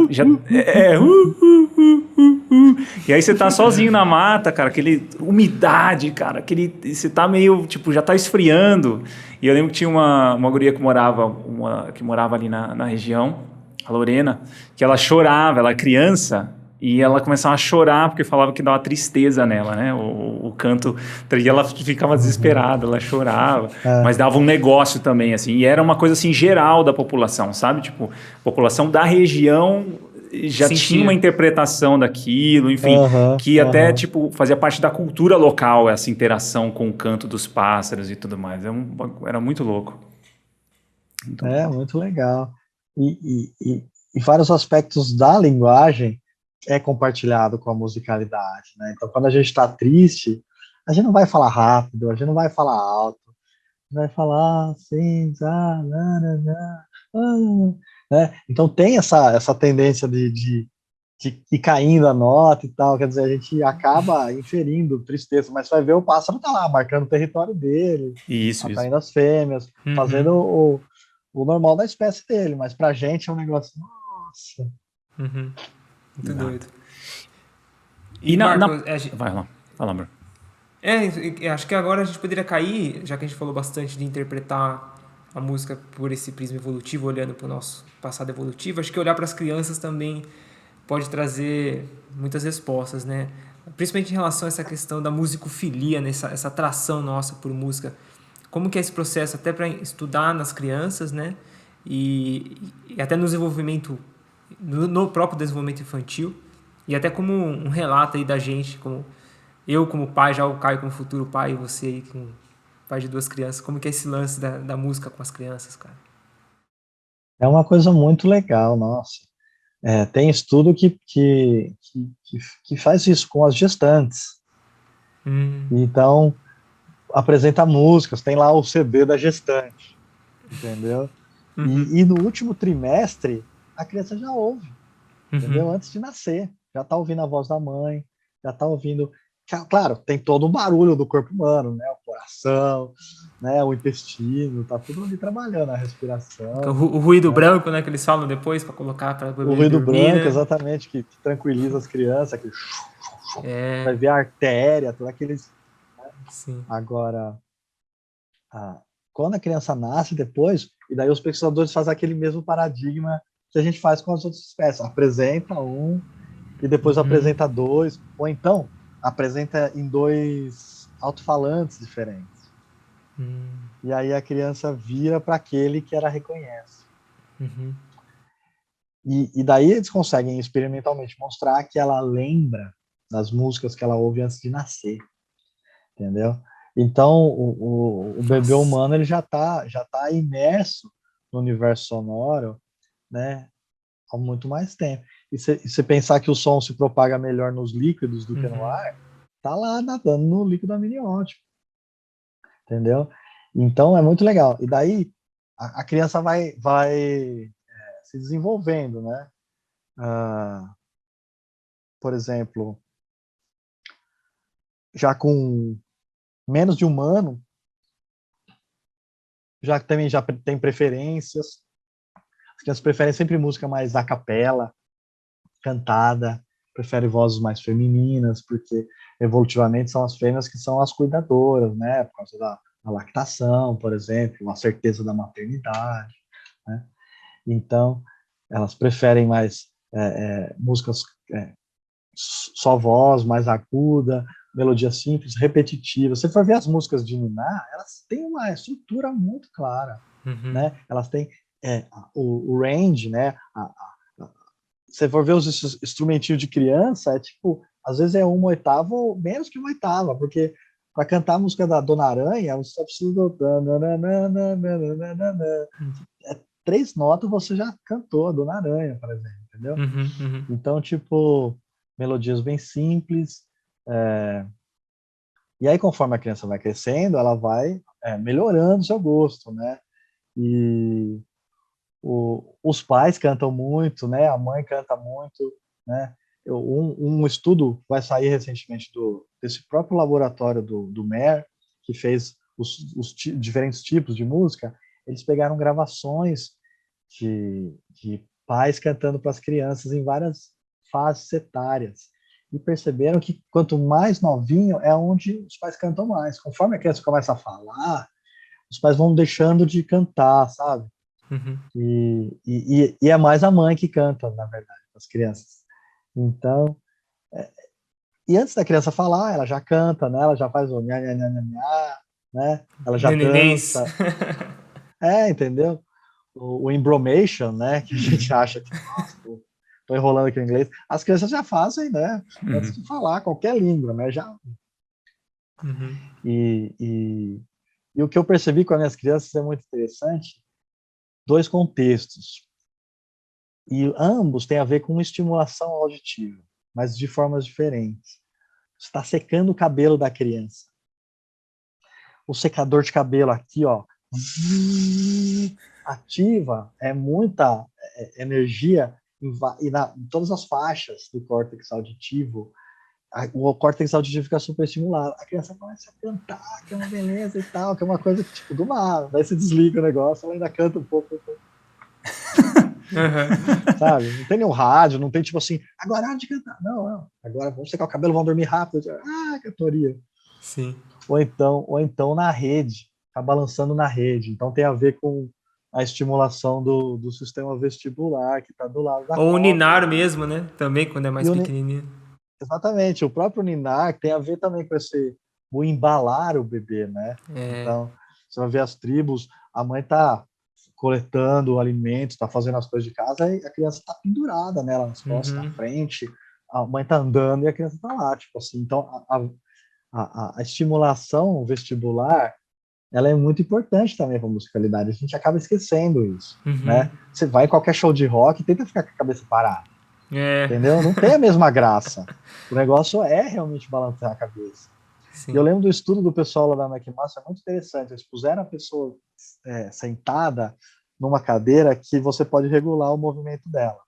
E aí você tá sozinho na mata, cara, aquele umidade, cara, você tá meio, tipo, já tá esfriando. E eu lembro que tinha uma guria que morava ali na região, a Lorena, que ela chorava, ela é criança, e ela começava a chorar porque falava que dava tristeza nela, né? O canto, e ela ficava desesperada, ela chorava, mas dava um negócio também, assim, e era uma coisa assim geral da população, sabe? Tipo, a população da região já tinha uma interpretação daquilo, enfim, que até, tipo, fazia parte da cultura local, essa interação com o canto dos pássaros e tudo mais. Era muito louco. Muito louco. Muito legal. E vários aspectos da linguagem é compartilhado com a musicalidade, né? Então, quando a gente está triste, a gente não vai falar rápido, a gente não vai falar alto, vai falar assim, né? Então tem essa tendência de ir caindo a nota e tal, quer dizer, a gente acaba inferindo tristeza, mas vai ver o pássaro tá lá, marcando o território dele, Isso. atraindo as fêmeas, fazendo o normal da espécie dele, mas pra gente é um negócio, nossa. Muito doido. E Marcos, vai lá, fala, Bruno. acho que agora a gente poderia cair, já que a gente falou bastante de interpretar a música por esse prisma evolutivo, olhando para o nosso passado evolutivo, acho que olhar para as crianças também pode trazer muitas respostas, né? Principalmente em relação a essa questão da musicofilia, né? Essa atração nossa por música. Como que é esse processo até para estudar nas crianças, né? E até no desenvolvimento, no próprio desenvolvimento infantil, e até como um relato aí da gente, como eu como pai, já o Caio como futuro pai, e você aí como pai de 2 crianças, como que é esse lance da música com as crianças, cara? É uma coisa muito legal, nossa. Tem estudo que faz isso com as gestantes. Então, apresenta músicas, tem lá o CD da gestante, entendeu? E no último trimestre, a criança já ouve, entendeu? Antes de nascer, já está ouvindo a voz da mãe, já está ouvindo... Claro, tem todo um barulho do corpo humano, né? O coração, né? O intestino, tá tudo ali trabalhando, a respiração. O ruído branco, né, que eles falam depois para colocar para O bebê ruído dormir, branco, né? exatamente, que tranquiliza as crianças, que vai ver a artéria, todos aqueles... Sim. Agora, quando a criança nasce depois, e daí os pesquisadores fazem aquele mesmo paradigma que a gente faz com as outras espécies. Apresenta um, e depois apresenta dois, ou então apresenta em 2 alto-falantes diferentes. E aí a criança vira para aquele que ela reconhece. E daí eles conseguem experimentalmente mostrar que ela lembra das músicas que ela ouve antes de nascer, entendeu? Então o bebê humano ele já tá imerso no universo sonoro, né, há muito mais tempo. E se pensar que o som se propaga melhor nos líquidos do que no ar, tá lá nadando no líquido amniótico, entendeu? Então é muito legal. E daí a criança vai se desenvolvendo, né? Por exemplo, já com menos de 1 ano, também já tem preferências. As crianças preferem sempre música mais a capela, cantada, preferem vozes mais femininas, porque evolutivamente são as fêmeas que são as cuidadoras, né? Por causa da lactação, por exemplo, a certeza da maternidade, né? Então, elas preferem mais músicas só voz, mais aguda, melodia simples, repetitiva. Você for ver as músicas de niná, elas têm uma estrutura muito clara, né? Elas têm o range, né? Você for ver os instrumentinhos de criança, tipo, às vezes é uma oitava ou menos que uma oitava, porque para cantar a música da Dona Aranha, você só precisa do... três notas você já cantou a Dona Aranha, por exemplo, entendeu? Então, tipo, melodias bem simples. E aí, conforme a criança vai crescendo, ela vai melhorando o seu gosto, né? E os pais cantam muito, né? A mãe canta muito, né? Um estudo vai sair recentemente desse próprio laboratório do MER, que fez os diferentes tipos de música. Eles pegaram gravações de pais cantando para as crianças em várias fases etárias e perceberam que quanto mais novinho é onde os pais cantam mais. Conforme a criança começa a falar, os pais vão deixando de cantar, sabe? E é mais a mãe que canta, na verdade, as crianças. Então, e antes da criança falar, ela já canta, né? Ela já faz o nha, nha, nha, nha, nha, né? Ela já Nenenês. dança. Entendeu? O embromation, né? Que a gente acha que, nossa, tô enrolando aqui em inglês. As crianças já fazem, né? Antes de falar qualquer língua, né? Já. E o que eu percebi com as minhas crianças é muito interessante. 2 contextos. E ambos têm a ver com estimulação auditiva, mas de formas diferentes. Você está secando o cabelo da criança. O secador de cabelo aqui, ó, ativa muita energia em todas as faixas do córtex auditivo. O córtex auditivo fica super estimulado. A criança começa a cantar, que é uma beleza e tal, que é uma coisa tipo do nada. Daí você desliga o negócio, ela ainda canta um pouco. Sabe? Não tem nenhum rádio, não tem tipo assim, agora é hora de cantar. Não. Agora vamos secar o cabelo, vamos dormir rápido. Cantoria. Sim. Ou então na rede, tá balançando na rede. Então tem a ver com a estimulação do sistema vestibular, que está do lado da Ou o ninar córtea. mesmo, né? Também, quando é mais pequenininho. Exatamente. O próprio ninar tem a ver também com o embalar o bebê, né? Então, você vai ver as tribos, a mãe tá coletando alimentos, tá fazendo as coisas de casa, e a criança tá pendurada nela, nas costas, na frente, a mãe tá andando e a criança tá lá, tipo assim. Então, a estimulação vestibular, ela é muito importante também para a musicalidade. A gente acaba esquecendo isso, né? Você vai em qualquer show de rock e tenta ficar com a cabeça parada, entendeu? Não tem a mesma graça. O negócio é realmente balançar a cabeça. Sim. E eu lembro do estudo do pessoal lá da McMaster, é muito interessante. Eles puseram a pessoa sentada numa cadeira que você pode regular o movimento dela.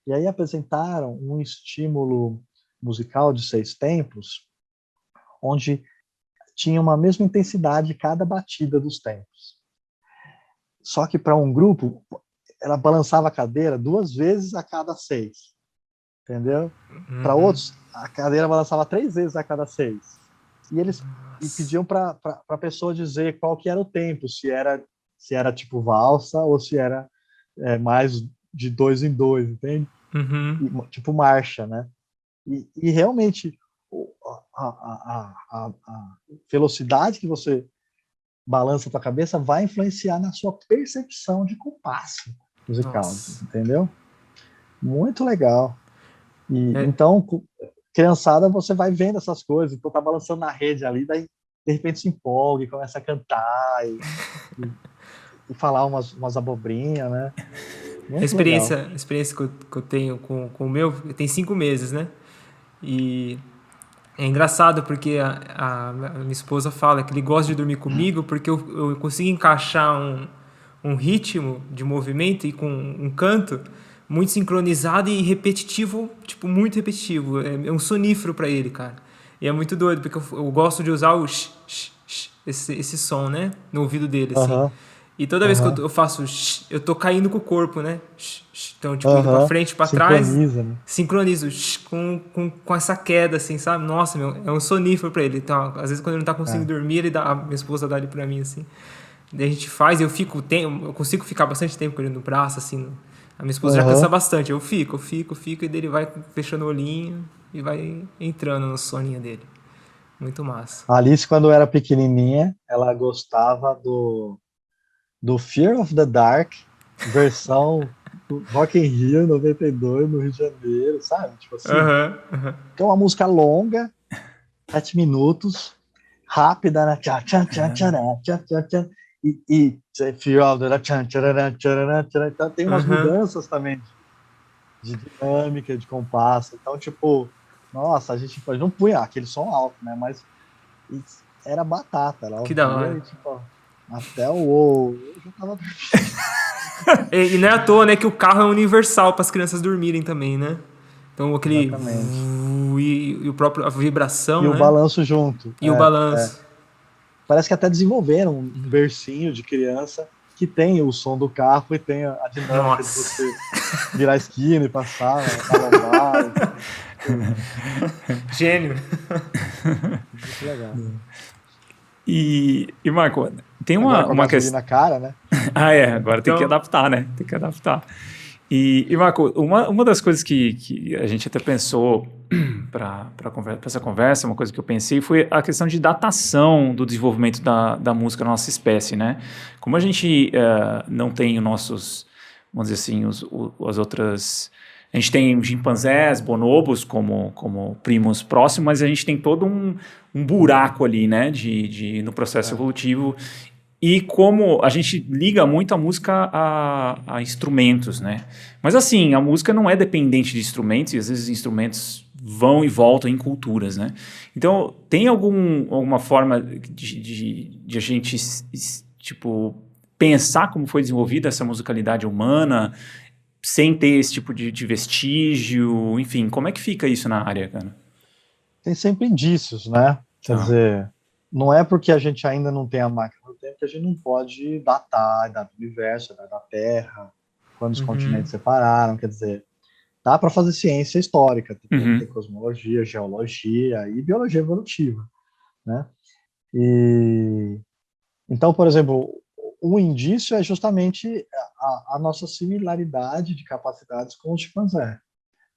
E aí apresentaram um estímulo musical de 6 tempos, onde tinha uma mesma intensidade cada batida dos tempos. Só que para um grupo, ela balançava a cadeira 2 vezes a cada 6. Entendeu? Para outros, a cadeira balançava 3 vezes a cada 6. E eles pediam para a pessoa dizer qual que era o tempo, se era tipo valsa ou se era mais de 2 em 2, entende? E, tipo marcha, né? E realmente a velocidade que você balança a tua cabeça vai influenciar na sua percepção de compasso musical, entendeu? Muito legal. Então, criançada, você vai vendo essas coisas, então tá balançando na rede ali, daí de repente se empolga e começa a cantar e falar umas abobrinhas, né? A experiência que eu tenho com o meu, tem 5 meses, né? E é engraçado porque a minha esposa fala que ele gosta de dormir comigo porque eu consigo encaixar um ritmo de movimento e com um canto muito sincronizado e repetitivo, tipo, muito repetitivo. É um sonífero para ele, cara. E é muito doido, porque eu gosto de usar o esse som, né? No ouvido dele, assim. E toda vez que eu faço eu tô caindo com o corpo, né? Então, tipo, indo pra frente, pra trás, Sincroniza, né? sincronizo com essa queda, assim, sabe? Nossa, meu, é um sonífero pra ele. Então, às vezes quando ele não tá conseguindo dormir, a minha esposa dá ele pra mim, assim. Daí a gente faz, eu consigo ficar bastante tempo com ele no braço, assim. A minha esposa já cansa bastante. Eu fico, e daí ele vai fechando o olhinho e vai entrando no soninho dele. Muito massa. A Alice, quando era pequenininha, ela gostava do Fear of the Dark, versão do Rock in Rio 92, no Rio de Janeiro, sabe? Tipo assim, que é uma música longa, 7 minutos, rápida, né? Tchá, tchá, tchá, tchá, tchá, tchá, tchá, e Fear of the Dark, tchá, tchá, tchá, tchá, tchá, então tem umas mudanças também de dinâmica, de compasso. Então, tipo, nossa, a gente não punha aquele som alto, né? Mas era batata, ela Que da ouvia hora. e, tipo, até o eu já tava. E não é à toa, né, que o carro é universal para as crianças dormirem também, né? Então aquele Exatamente. e o próprio a E vibração, o né? balanço junto. E o balanço. Parece que até desenvolveram um bercinho de criança que tem o som do carro e tem a dinâmica de você virar a esquina e passar na lombada. Gênio. Muito legal. E Marco, tem Agora com a uma gasolina questão. cara, né? Agora tem que adaptar, né? Tem que adaptar. E Marco, uma das coisas que a gente até pensou para essa conversa, uma coisa que eu pensei foi a questão de datação do desenvolvimento da música na nossa espécie, né? Como a gente não tem os nossos, vamos dizer assim, as outras... A gente tem chimpanzés, bonobos como primos próximos, mas a gente tem todo um buraco ali, né, no processo evolutivo. E como a gente liga muito a música a instrumentos, né? Mas assim, a música não é dependente de instrumentos, e às vezes instrumentos vão e voltam em culturas, né? Então, tem alguma forma de a gente, tipo, pensar como foi desenvolvida essa musicalidade humana, sem ter esse tipo de vestígio, enfim, como é que fica isso na área, cara? Tem sempre indícios, né? Quer dizer, não é porque a gente ainda não tem a máquina do tempo que a gente não pode datar a idade do universo, a idade da Terra, quando os continentes separaram, quer dizer, dá para fazer ciência histórica, tem cosmologia, geologia e biologia evolutiva, né? E então, por exemplo, um indício é justamente a nossa similaridade de capacidades com os chimpanzés,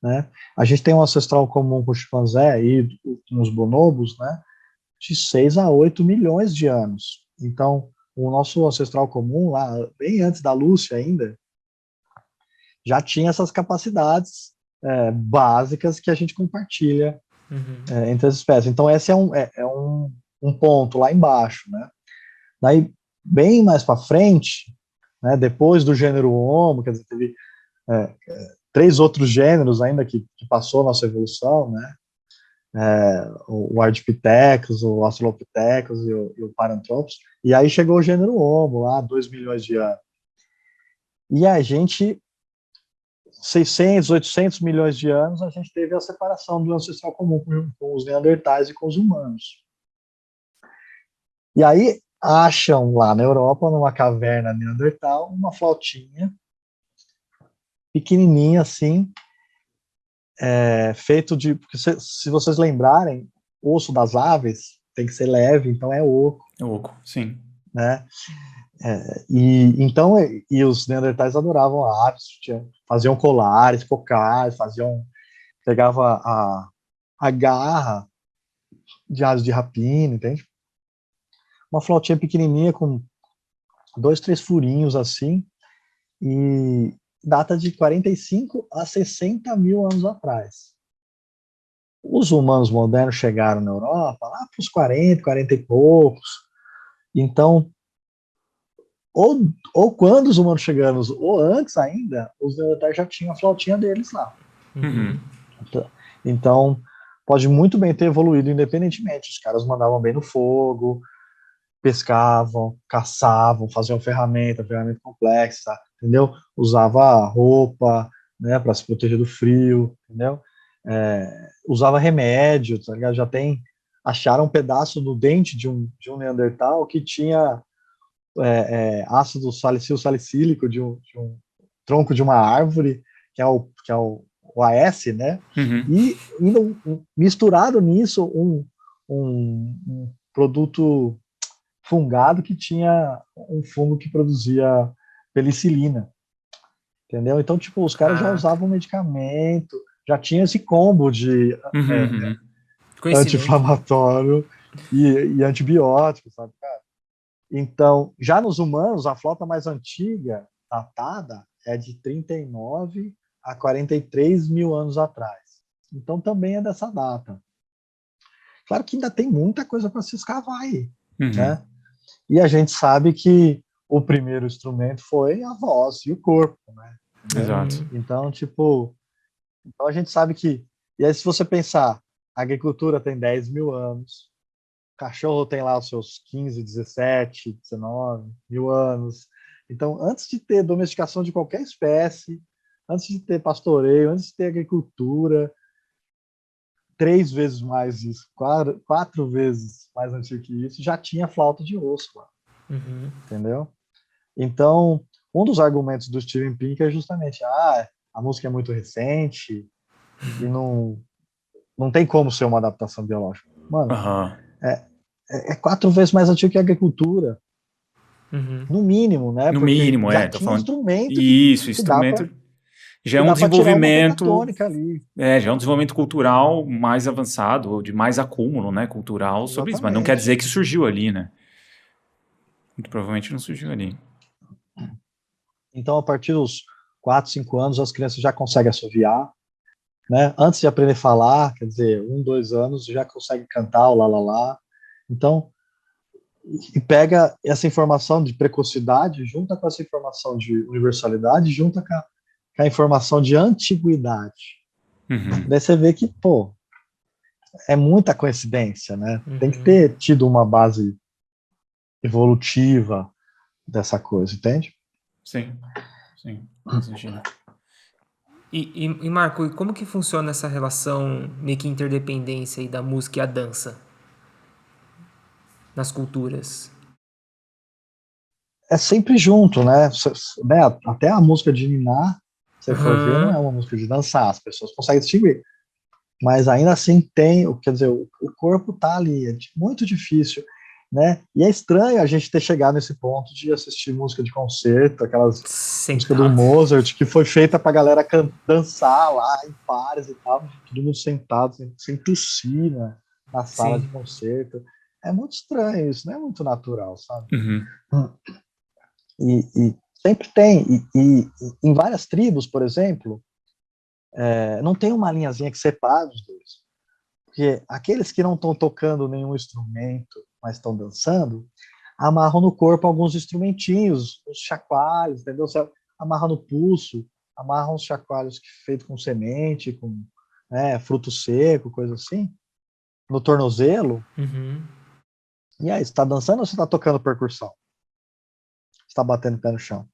né? A gente tem um ancestral comum com o chimpanzé e com os bonobos, né? De 6 a 8 milhões de anos. Então, o nosso ancestral comum, lá, bem antes da Lúcia ainda, já tinha essas capacidades básicas que a gente compartilha entre as espécies. Então, esse é um ponto lá embaixo, né? Daí, bem mais para frente, né, depois do gênero Homo, quer dizer, teve 3 outros gêneros ainda que passou a nossa evolução, né? O Ardipithecus, o Australopithecus e o Paranthropus, e aí chegou o gênero Homo, lá, 2 milhões de anos. E a gente, 600, 800 milhões de anos, a gente teve a separação do ancestral comum com os neandertais e com os humanos. E aí acham lá na Europa, numa caverna neandertal, uma flautinha pequenininha assim, feito de... Porque se vocês lembrarem, o osso das aves tem que ser leve, então é oco. É oco, sim. Né? E os neandertais adoravam aves, faziam colares, cocais, pegavam a garra de aves de rapina, entende? Uma flautinha pequenininha com 2, 3 furinhos assim, e data de 45 a 60 mil anos atrás. Os humanos modernos chegaram na Europa lá para os 40 e poucos. Então, ou quando os humanos chegaram, ou antes ainda, os neandertais já tinham a flautinha deles lá. Então, pode muito bem ter evoluído independentemente. Os caras mandavam bem no fogo, pescavam, caçavam, faziam ferramenta complexa, entendeu? Usava roupa, né, para se proteger do frio, entendeu? Usava remédio, tá ligado? Acharam um pedaço do dente de um Neandertal que tinha ácido salicílico de um tronco de uma árvore, que é o AS, né? Uhum. E misturado nisso um produto fungado que tinha um fungo que produzia penicilina, entendeu? Então, tipo, os caras já Caraca. usavam medicamento, já tinha esse combo de Uhum, uhum. Conhecimento, né? anti-inflamatório e antibiótico, sabe, cara? Então, já nos humanos, a flauta mais antiga, datada, é de 39 a 43 mil anos atrás. Então, também é dessa data. Claro que ainda tem muita coisa para se escavar aí, Uhum. né? E a gente sabe que o primeiro instrumento foi a voz e o corpo, né? Entendeu? Exato. Uhum. Então, tipo, então a gente sabe que. E aí, se você pensar, a agricultura tem 10 mil anos, o cachorro tem lá os seus 15, 17, 19 mil anos. Então, antes de ter domesticação de qualquer espécie, antes de ter pastoreio, antes de ter agricultura, 3 vezes mais isso, 4 vezes mais antigo que isso, já tinha flauta de osso lá, Uhum. entendeu? Então, um dos argumentos do Steven Pinker é justamente, a música é muito recente e não tem como ser uma adaptação biológica. Mano, Aham. é, é 4 vezes mais antigo que a agricultura, Uhum. no mínimo, né? No Porque mínimo, já tô tinha falando. instrumento Isso, que dá instrumento para já é que um dá para tirar uma desenvolvimento, pentatônica ali. já é um desenvolvimento cultural mais avançado, ou de mais acúmulo, né, cultural sobre isso, mas não quer Exatamente. dizer que surgiu ali, né? Muito provavelmente não surgiu ali. Então, a partir dos 4, 5 anos, as crianças já conseguem assoviar, né? Antes de aprender a falar, quer dizer, 1, 2 anos, já consegue cantar o lá, lá, lá. Então, e pega essa informação de precocidade, junta com essa informação de universalidade, junta com a informação de antiguidade. Uhum. Daí você vê que, pô, é muita coincidência, né? Tem que Uhum. ter tido uma base evolutiva dessa coisa, entende? Sim, sim, faz sentido. E Marco, e como que funciona essa relação meio que interdependência aí da música e a dança nas culturas? É sempre junto, né? Né? Até a música de ninar, se você for ver, não é Aham. uma música de dançar, as pessoas conseguem distinguir. Mas ainda assim tem, quer dizer, o corpo tá ali, muito difícil, né? E é estranho a gente ter chegado nesse ponto de assistir música de concerto, aquelas músicas do Sentado. Mozart, que foi feita pra galera dançar lá em pares e tal, todo mundo sentado, sem tossir, né? Na sala de Sim. concerto. É muito estranho isso, não é muito natural, sabe? Uhum. E sempre tem, e em várias tribos, por exemplo, não tem uma linhazinha que separa os dois. Porque aqueles que não estão tocando nenhum instrumento, mas estão dançando, amarram no corpo alguns instrumentinhos, os chacoalhos, entendeu? Você amarra no pulso, amarra uns chacoalhos feitos com semente, com fruto seco, coisa assim, no tornozelo. Uhum. E aí, você está dançando ou você está tocando percussão? Você está batendo o pé no chão?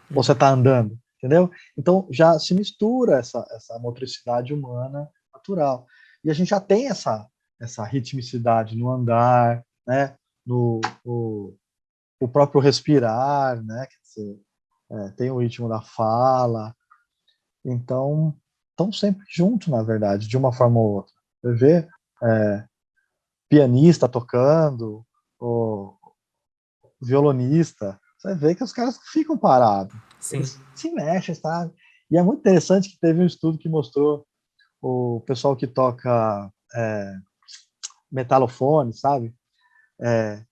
Ou você Uhum. está andando? Entendeu? Então, já se mistura essa motricidade humana natural. E a gente já tem essa ritmicidade no andar, né? O próprio respirar, né? Quer dizer, tem o ritmo da fala. Então, estão sempre juntos, na verdade, de uma forma ou outra. Você vê pianista tocando, o violonista, você vê que os caras ficam parados. Sim. Eles se mexem, sabe? E é muito interessante que teve um estudo que mostrou o pessoal que toca metalofone, sabe? É,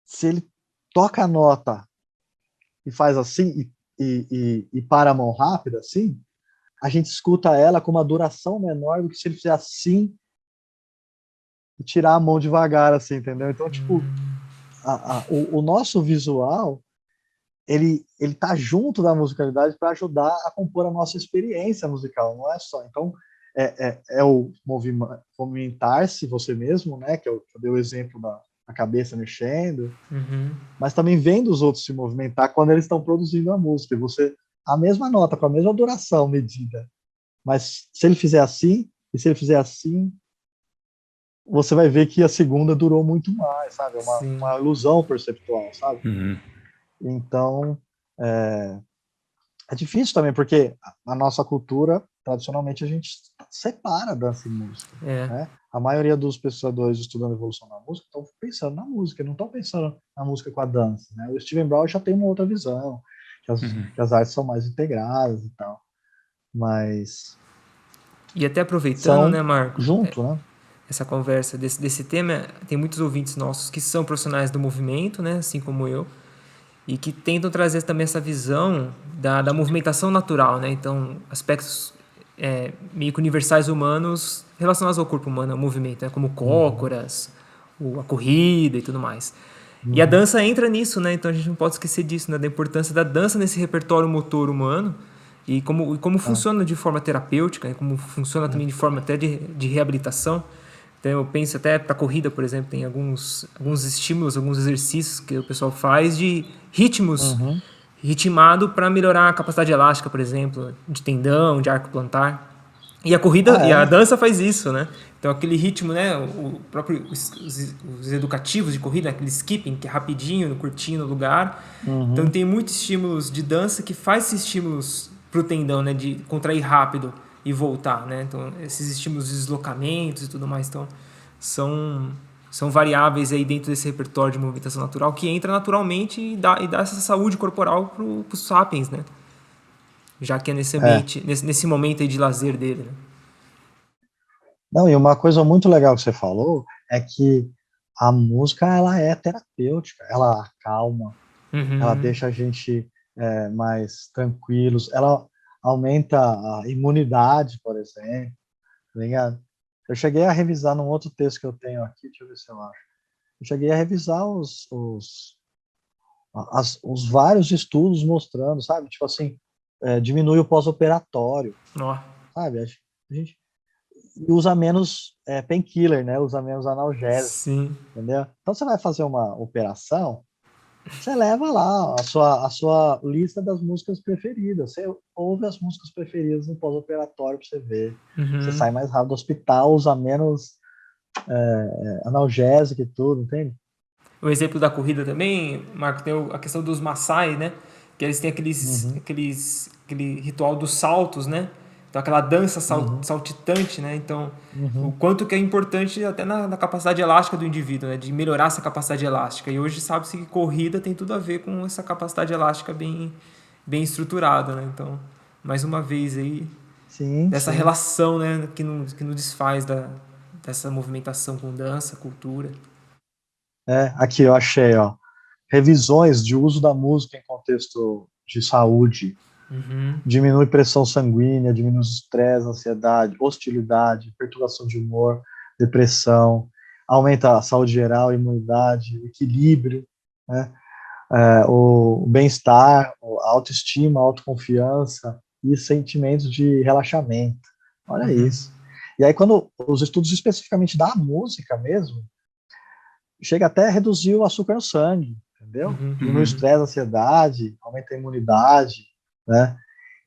se ele toca a nota e faz assim e para a mão rápida, assim, a gente escuta ela com uma duração menor do que se ele fizer assim e tirar a mão devagar, assim, entendeu? Então, tipo, o nosso visual ele tá junto da musicalidade para ajudar a compor a nossa experiência musical, não é só. Então, é o movimentar-se você mesmo, né? Que eu dei o exemplo da cabeça mexendo, Uhum. mas também vendo os outros se movimentar quando eles estão produzindo a música. E você, a mesma nota, com a mesma duração medida, mas se ele fizer assim, e se ele fizer assim, você vai ver que a segunda durou muito mais, sabe? É Sim. uma ilusão perceptual, sabe? Uhum. Então, é difícil também, porque a nossa cultura, tradicionalmente, a gente separa dança e música, É. né? A maioria dos pesquisadores estudando evolução da música estão pensando na música, não estão pensando na música com a dança, né? O Steven Brown já tem uma outra visão, que as artes são mais integradas e tal, mas E até aproveitando, são né, Marco, junto, né? essa conversa desse tema, tem muitos ouvintes nossos que são profissionais do movimento, né, assim como eu, e que tentam trazer também essa visão da movimentação natural, né? Então, aspectos meio que universais humanos relacionados ao corpo humano, ao movimento, né? Como Uhum, cócoras, a corrida e tudo mais. E a uhum, dança entra nisso, né? Então a gente não pode esquecer disso, né? Da importância da dança nesse repertório motor humano e como é, funciona de forma terapêutica, e como funciona também de forma até de reabilitação. Então eu penso até para corrida, por exemplo, tem alguns estímulos, alguns exercícios que o pessoal faz de ritmos uhum. ritmado para melhorar a capacidade elástica, por exemplo, de tendão, de arco plantar. E a corrida Ah, e a é? dança faz isso, né? Então aquele ritmo, né? O próprio os educativos de corrida, aquele skipping que é rapidinho, curtinho no lugar. Então Uhum. tem muitos estímulos de dança que faz esses estímulos pro tendão, né? De contrair rápido e voltar, né? Então esses estímulos de deslocamentos e tudo mais, então são são variáveis aí dentro desse repertório de movimentação natural que entra naturalmente e dá essa saúde corporal pros sapiens, né? Já que é nesse É. ambiente, nesse momento aí de lazer dele, né? Não, e uma coisa muito legal que você falou é que a música, ela é terapêutica, ela acalma, ela Uhum. deixa a gente mais tranquilos, ela aumenta a imunidade, por exemplo, tá ligado? Eu cheguei a revisar num outro texto que eu tenho aqui, deixa eu ver se eu acho. Eu cheguei a revisar os vários estudos mostrando, sabe? Tipo assim, diminui o pós-operatório, Ó, sabe? A gente usa menos painkiller, né? Usa menos analgésico, sim. entendeu? Então você vai fazer uma operação, você leva lá a sua lista das músicas preferidas. Você ouve as músicas preferidas no pós-operatório para você ver. Você Uhum. sai mais rápido do hospital, usa menos analgésico e tudo, entende? O exemplo da corrida também, Marco, tem a questão dos Maasai, né? Que eles têm Uhum, aquele ritual dos saltos, né? Então aquela dança uhum, saltitante, né? Então o uhum. quanto que é importante até na capacidade elástica do indivíduo, né? De melhorar essa capacidade elástica. E hoje sabe-se que corrida tem tudo a ver com essa capacidade elástica bem estruturada, né? Então, mais uma vez aí, Sim, dessa sim. relação, né? Que não desfaz dessa movimentação com dança, cultura. Aqui eu achei, ó. Revisões de uso da música em contexto de saúde. Uhum. Diminui pressão sanguínea, diminui estresse, ansiedade, hostilidade, perturbação de humor, depressão, aumenta a saúde geral, imunidade, equilíbrio, né? O bem-estar, a autoestima, a autoconfiança e sentimentos de relaxamento. Olha Uhum. isso. E aí, quando os estudos especificamente da música mesmo, chega até a reduzir o açúcar no sangue, entendeu? Uhum. Diminui o estresse, a ansiedade, aumenta a imunidade, né?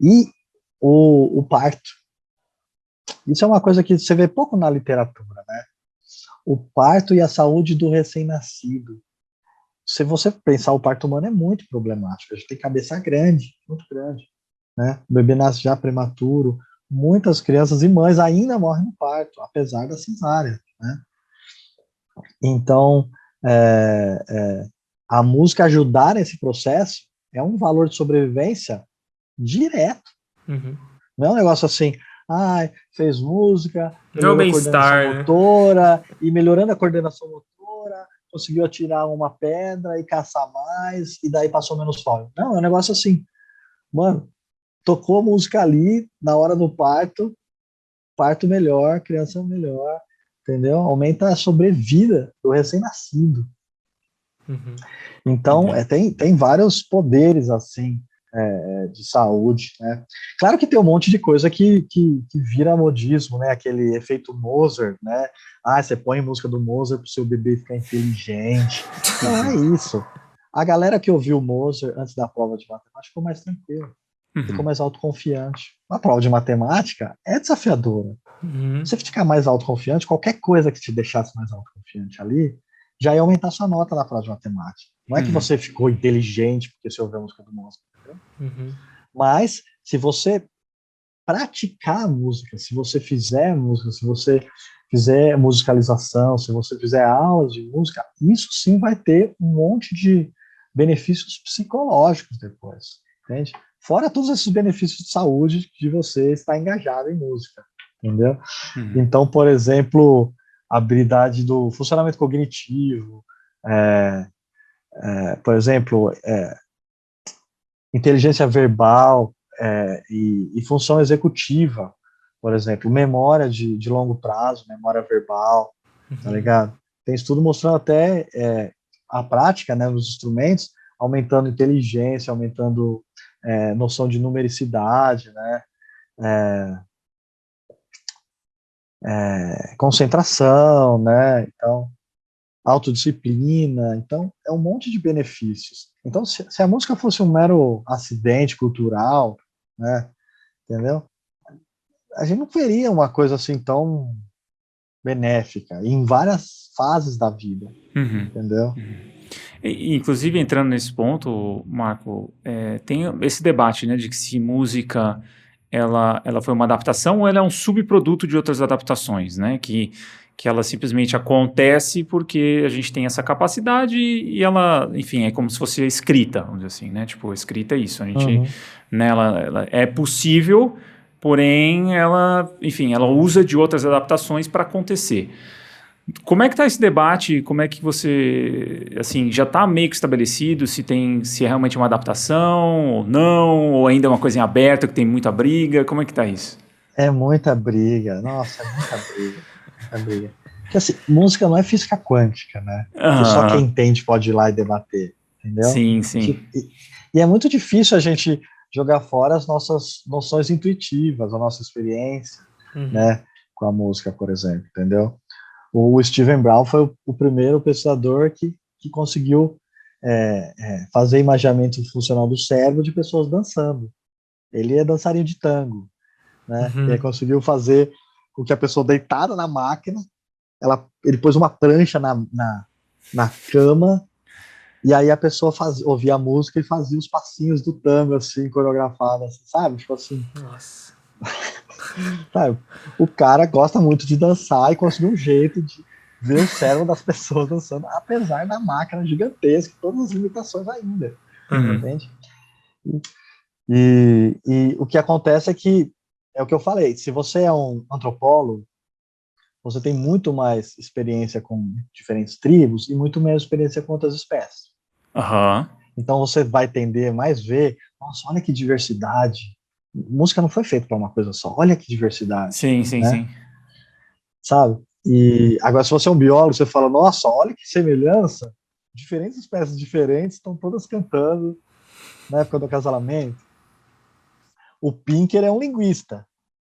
E o parto. Isso é uma coisa que você vê pouco na literatura, né? O parto e a saúde do recém-nascido. Se você pensar, o parto humano é muito problemático. A gente tem cabeça grande, muito grande, né? O bebê nasce já prematuro. Muitas crianças e mães ainda morrem no parto, apesar da cesárea, né? Então, é, é, a música ajudar nesse processo é um valor de sobrevivência direto. Uhum. Não é um negócio assim, fez música, Não é o melhorou a coordenação bem-estar, né? motora, e melhorando a coordenação motora, conseguiu atirar uma pedra e caçar mais, e daí passou menos fome. Não, é um negócio assim, mano, tocou a música ali, na hora do parto, parto melhor, criança melhor, entendeu? Aumenta a sobrevida do recém-nascido. Uhum. Então, Entendi. tem vários poderes, assim, de saúde, né? Claro que tem um monte de coisa que vira modismo, né? Aquele efeito Mozart, né? Você põe música do Mozart para o seu bebê ficar inteligente. Não é isso. A galera que ouviu Mozart antes da prova de matemática ficou mais tranquila, ficou Uhum. mais autoconfiante. A prova de matemática é desafiadora, Uhum. Se você ficar mais autoconfiante, qualquer coisa que te deixasse mais autoconfiante ali, já ia aumentar sua nota na prova de matemática. Não é que você ficou inteligente porque você ouviu a música do Mozart, entendeu? Uhum. Mas se você praticar a música, se você fizer música, se você fizer musicalização, se você fizer aulas de música, isso sim vai ter um monte de benefícios psicológicos depois, entende? Fora todos esses benefícios de saúde de você estar engajado em música, entendeu? Então, por exemplo, a habilidade do funcionamento cognitivo, por exemplo, inteligência verbal e função executiva, por exemplo, memória de longo prazo, memória verbal, tá ligado? Tem estudo mostrando até a prática, né, nos instrumentos, aumentando inteligência, aumentando noção de numericidade, né, concentração, né, então, autodisciplina, então, é um monte de benefícios. Então, se a música fosse um mero acidente cultural, né, entendeu? A gente não veria uma coisa assim tão benéfica em várias fases da vida, entendeu? Inclusive, entrando nesse ponto, Marco, tem esse debate, né, de que se música ela foi uma adaptação ou ela é um subproduto de outras adaptações, né, que ela simplesmente acontece porque a gente tem essa capacidade e ela, enfim, é como se fosse escrita, vamos dizer assim, né, tipo, escrita é isso, a gente, né, ela é possível, porém ela, enfim, ela usa de outras adaptações para acontecer. Como é que está esse debate? Como é que você, assim, já está meio que estabelecido se é realmente uma adaptação ou não, ou ainda é uma coisa em aberto que tem muita briga? Como é que está isso? É muita briga, nossa, é muita briga, muita briga. Porque assim, música não é física quântica, né? Que só quem entende pode ir lá e debater, entendeu? Sim, sim. E é muito difícil a gente jogar fora as nossas noções intuitivas, a nossa experiência, né, com a música, por exemplo, entendeu? O Steven Brown foi o primeiro pesquisador que conseguiu fazer imaginamento funcional do cérebro de pessoas dançando. Ele é dançarino de tango, né? E aí conseguiu fazer com que a pessoa deitada na máquina, ele pôs uma prancha na cama, e aí a pessoa ouvia a música e fazia os passinhos do tango, assim, coreografado, assim, sabe? Tipo assim. Nossa. Sabe? O cara gosta muito de dançar e conseguiu um jeito de ver o cérebro das pessoas dançando, apesar da máquina gigantesca, todas as limitações ainda, entende? E o que acontece é que, é o que eu falei, se você é um antropólogo, você tem muito mais experiência com diferentes tribos e muito menos experiência com outras espécies. Então você vai tender mais ver, nossa, olha que diversidade. Música não foi feita para uma coisa só, olha que diversidade. Sim, sim, né? sim. Sabe? E agora, se você é um biólogo, você fala, nossa, olha que semelhança, diferentes espécies diferentes estão todas cantando na época do acasalamento. O Pinker é um linguista.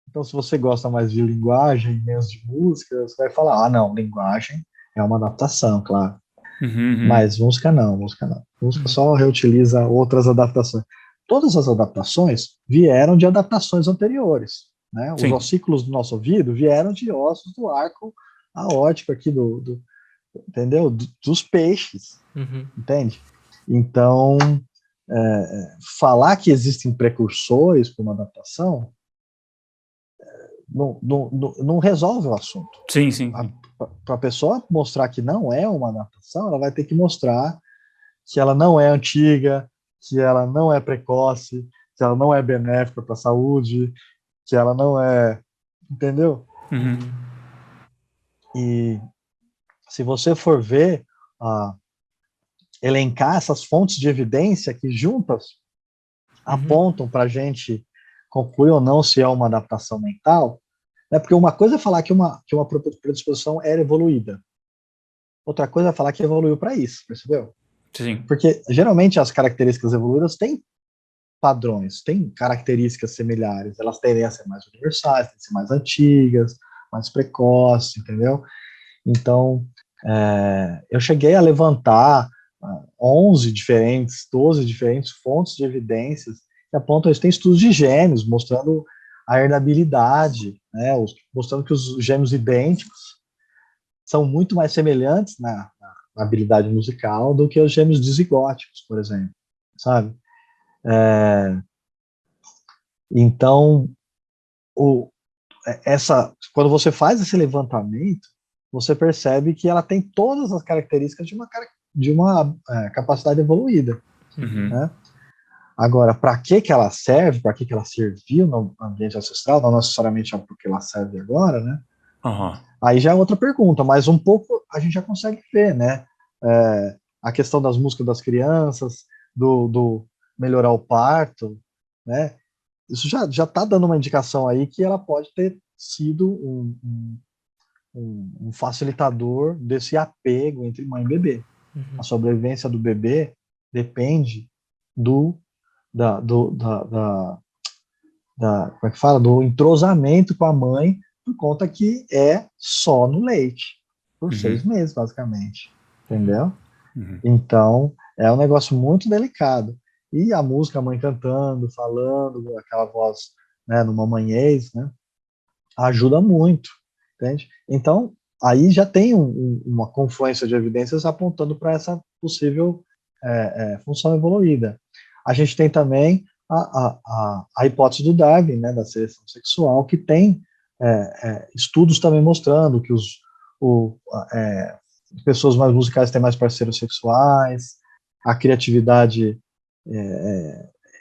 Então, se você gosta mais de linguagem, menos de música, você vai falar, não, linguagem é uma adaptação, claro. Mas música não. Música só reutiliza outras adaptações. Todas as adaptações vieram de adaptações anteriores. Né? Os ossículos do nosso ouvido vieram de ossos do arco aórtico aqui entendeu? Dos peixes, entende? Então, falar que existem precursores para uma adaptação não resolve o assunto. Sim, sim. Para a pessoa mostrar que não é uma adaptação, ela vai ter que mostrar que ela não é antiga, que ela não é precoce, que ela não é benéfica para a saúde, que ela não é, entendeu? E se você for ver, elencar essas fontes de evidência que juntas apontam para a gente concluir ou não se é uma adaptação mental, né? Porque uma coisa é falar que uma predisposição era evoluída, outra coisa é falar que evoluiu para isso, percebeu? Sim. Porque geralmente as características evoluídas têm padrões, têm características similares, elas tendem a ser mais universais, tendem a ser mais antigas, mais precoces, entendeu? Então, eu cheguei a levantar 11 diferentes, 12 diferentes fontes de evidências que apontam isso. Tem estudos de gênios mostrando a herdabilidade, né, mostrando que os gêmeos idênticos são muito mais semelhantes na habilidade musical do que os gêmeos dizigóticos, por exemplo, sabe? Então, quando você faz esse levantamento, você percebe que ela tem todas as características de uma capacidade evoluída. Uhum. Né? Agora, para que ela serve, para que ela serviu no ambiente ancestral, não necessariamente é porque ela serve agora, né? Uhum. Aí já é outra pergunta, mas um pouco a gente já consegue ver, né? A questão das músicas das crianças, do melhorar o parto, né? Isso já está dando uma indicação aí que ela pode ter sido um facilitador desse apego entre mãe e bebê. A sobrevivência do bebê depende como é que fala? Do entrosamento com a mãe, por conta que é só no leite, por 6 meses, basicamente. Entendeu? Uhum. Então, é um negócio muito delicado. E a música, a mãe cantando, falando, aquela voz, né, no mamanhês, né, ajuda muito, entende? Então, aí já tem uma confluência de evidências apontando para essa possível função evoluída. A gente tem também a hipótese do Darwin, né, da seleção sexual, que tem estudos também mostrando que pessoas mais musicais têm mais parceiros sexuais, a criatividade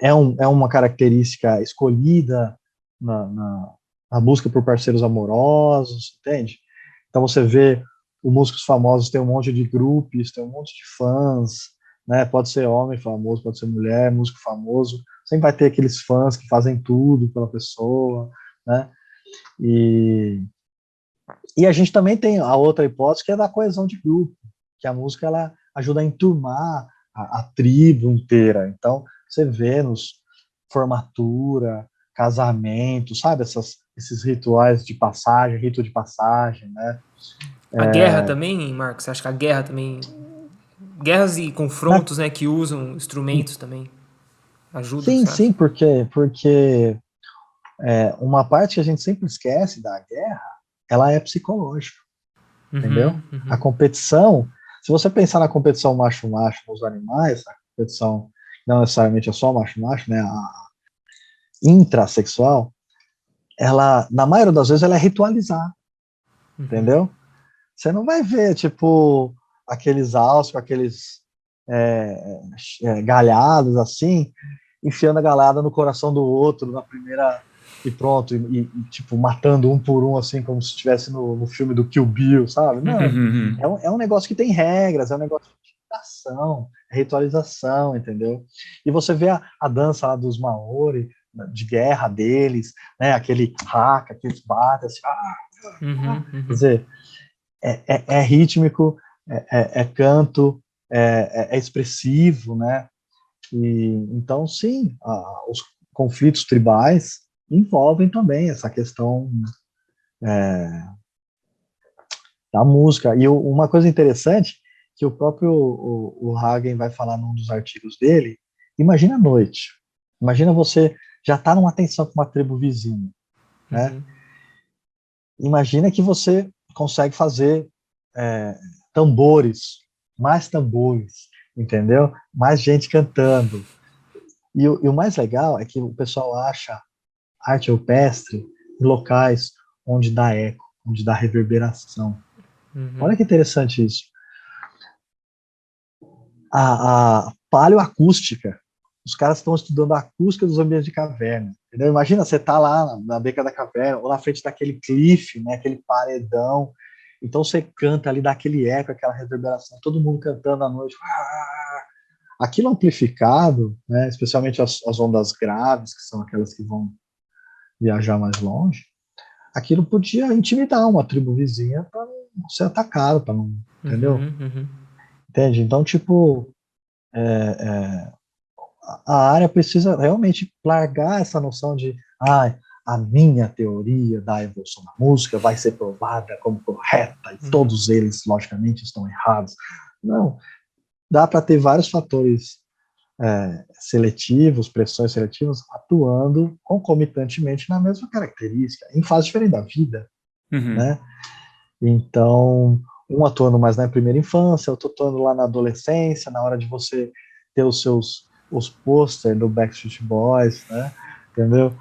é uma característica escolhida na busca por parceiros amorosos, entende? Então você vê os músicos famosos, tem um monte de grupos, tem um monte de fãs, né? Pode ser homem famoso, pode ser mulher, músico famoso, sempre vai ter aqueles fãs que fazem tudo pela pessoa, né? E a gente também tem a outra hipótese, que é da coesão de grupo, que a música ela ajuda a enturmar a tribo inteira. Então, você vê nos formatura, casamento, sabe? Esses rituais de passagem, rito de passagem, né? A guerra também, Marcos? Você acha que a guerra também... Guerras e Na, confrontos, né, que usam instrumentos também ajudam, sim, você acha? sim, porque uma parte que a gente sempre esquece da guerra, ela é psicológica, entendeu? A competição, se você pensar na competição macho-macho nos animais, a competição não necessariamente é só macho-macho, né? A intrasexual, ela, na maioria das vezes, ela é ritualizada, entendeu? Você não vai ver, tipo, aqueles alços, aqueles galhados, assim, enfiando a galhada no coração do outro na primeira e pronto, tipo, matando um por um, assim, como se estivesse no filme do Kill Bill, sabe? Não, é um negócio que tem regras, é um negócio de ação, ritualização, entendeu? E você vê a dança lá dos Maori, de guerra deles, né, aquele haka que eles batem, assim, quer dizer, é rítmico, é canto, é expressivo, né? Então, sim, os conflitos tribais envolvem também essa questão da música. E uma coisa interessante, que o próprio o Hagen vai falar num dos artigos dele, imagina a noite, imagina você já está numa tensão com uma tribo vizinha, né? Imagina que você consegue fazer mais tambores, entendeu? Mais gente cantando. E o mais legal é que o pessoal acha arte rupestre em locais onde dá eco, onde dá reverberação. Olha que interessante isso. A paleoacústica, os caras estão estudando a acústica dos ambientes de caverna. Entendeu? Imagina você tá lá na beca da caverna, ou na frente daquele cliff, né, aquele paredão. Então você canta ali, dá aquele eco, aquela reverberação, todo mundo cantando à noite. Aquilo amplificado, né, especialmente as ondas graves, que são aquelas que vão viajar mais longe, aquilo podia intimidar uma tribo vizinha para não ser atacado, para não, entendeu? Entende? Então, tipo, a área precisa realmente largar essa noção de a minha teoria da evolução da música vai ser provada como correta e todos eles, logicamente, estão errados. Não, dá para ter vários fatores seletivos, pressões seletivas, atuando concomitantemente na mesma característica, em fase diferente da vida, né? Então, um atuando mais na primeira infância, outro atuando lá na adolescência, na hora de você ter os pôster do Backstreet Boys, né? Entendeu?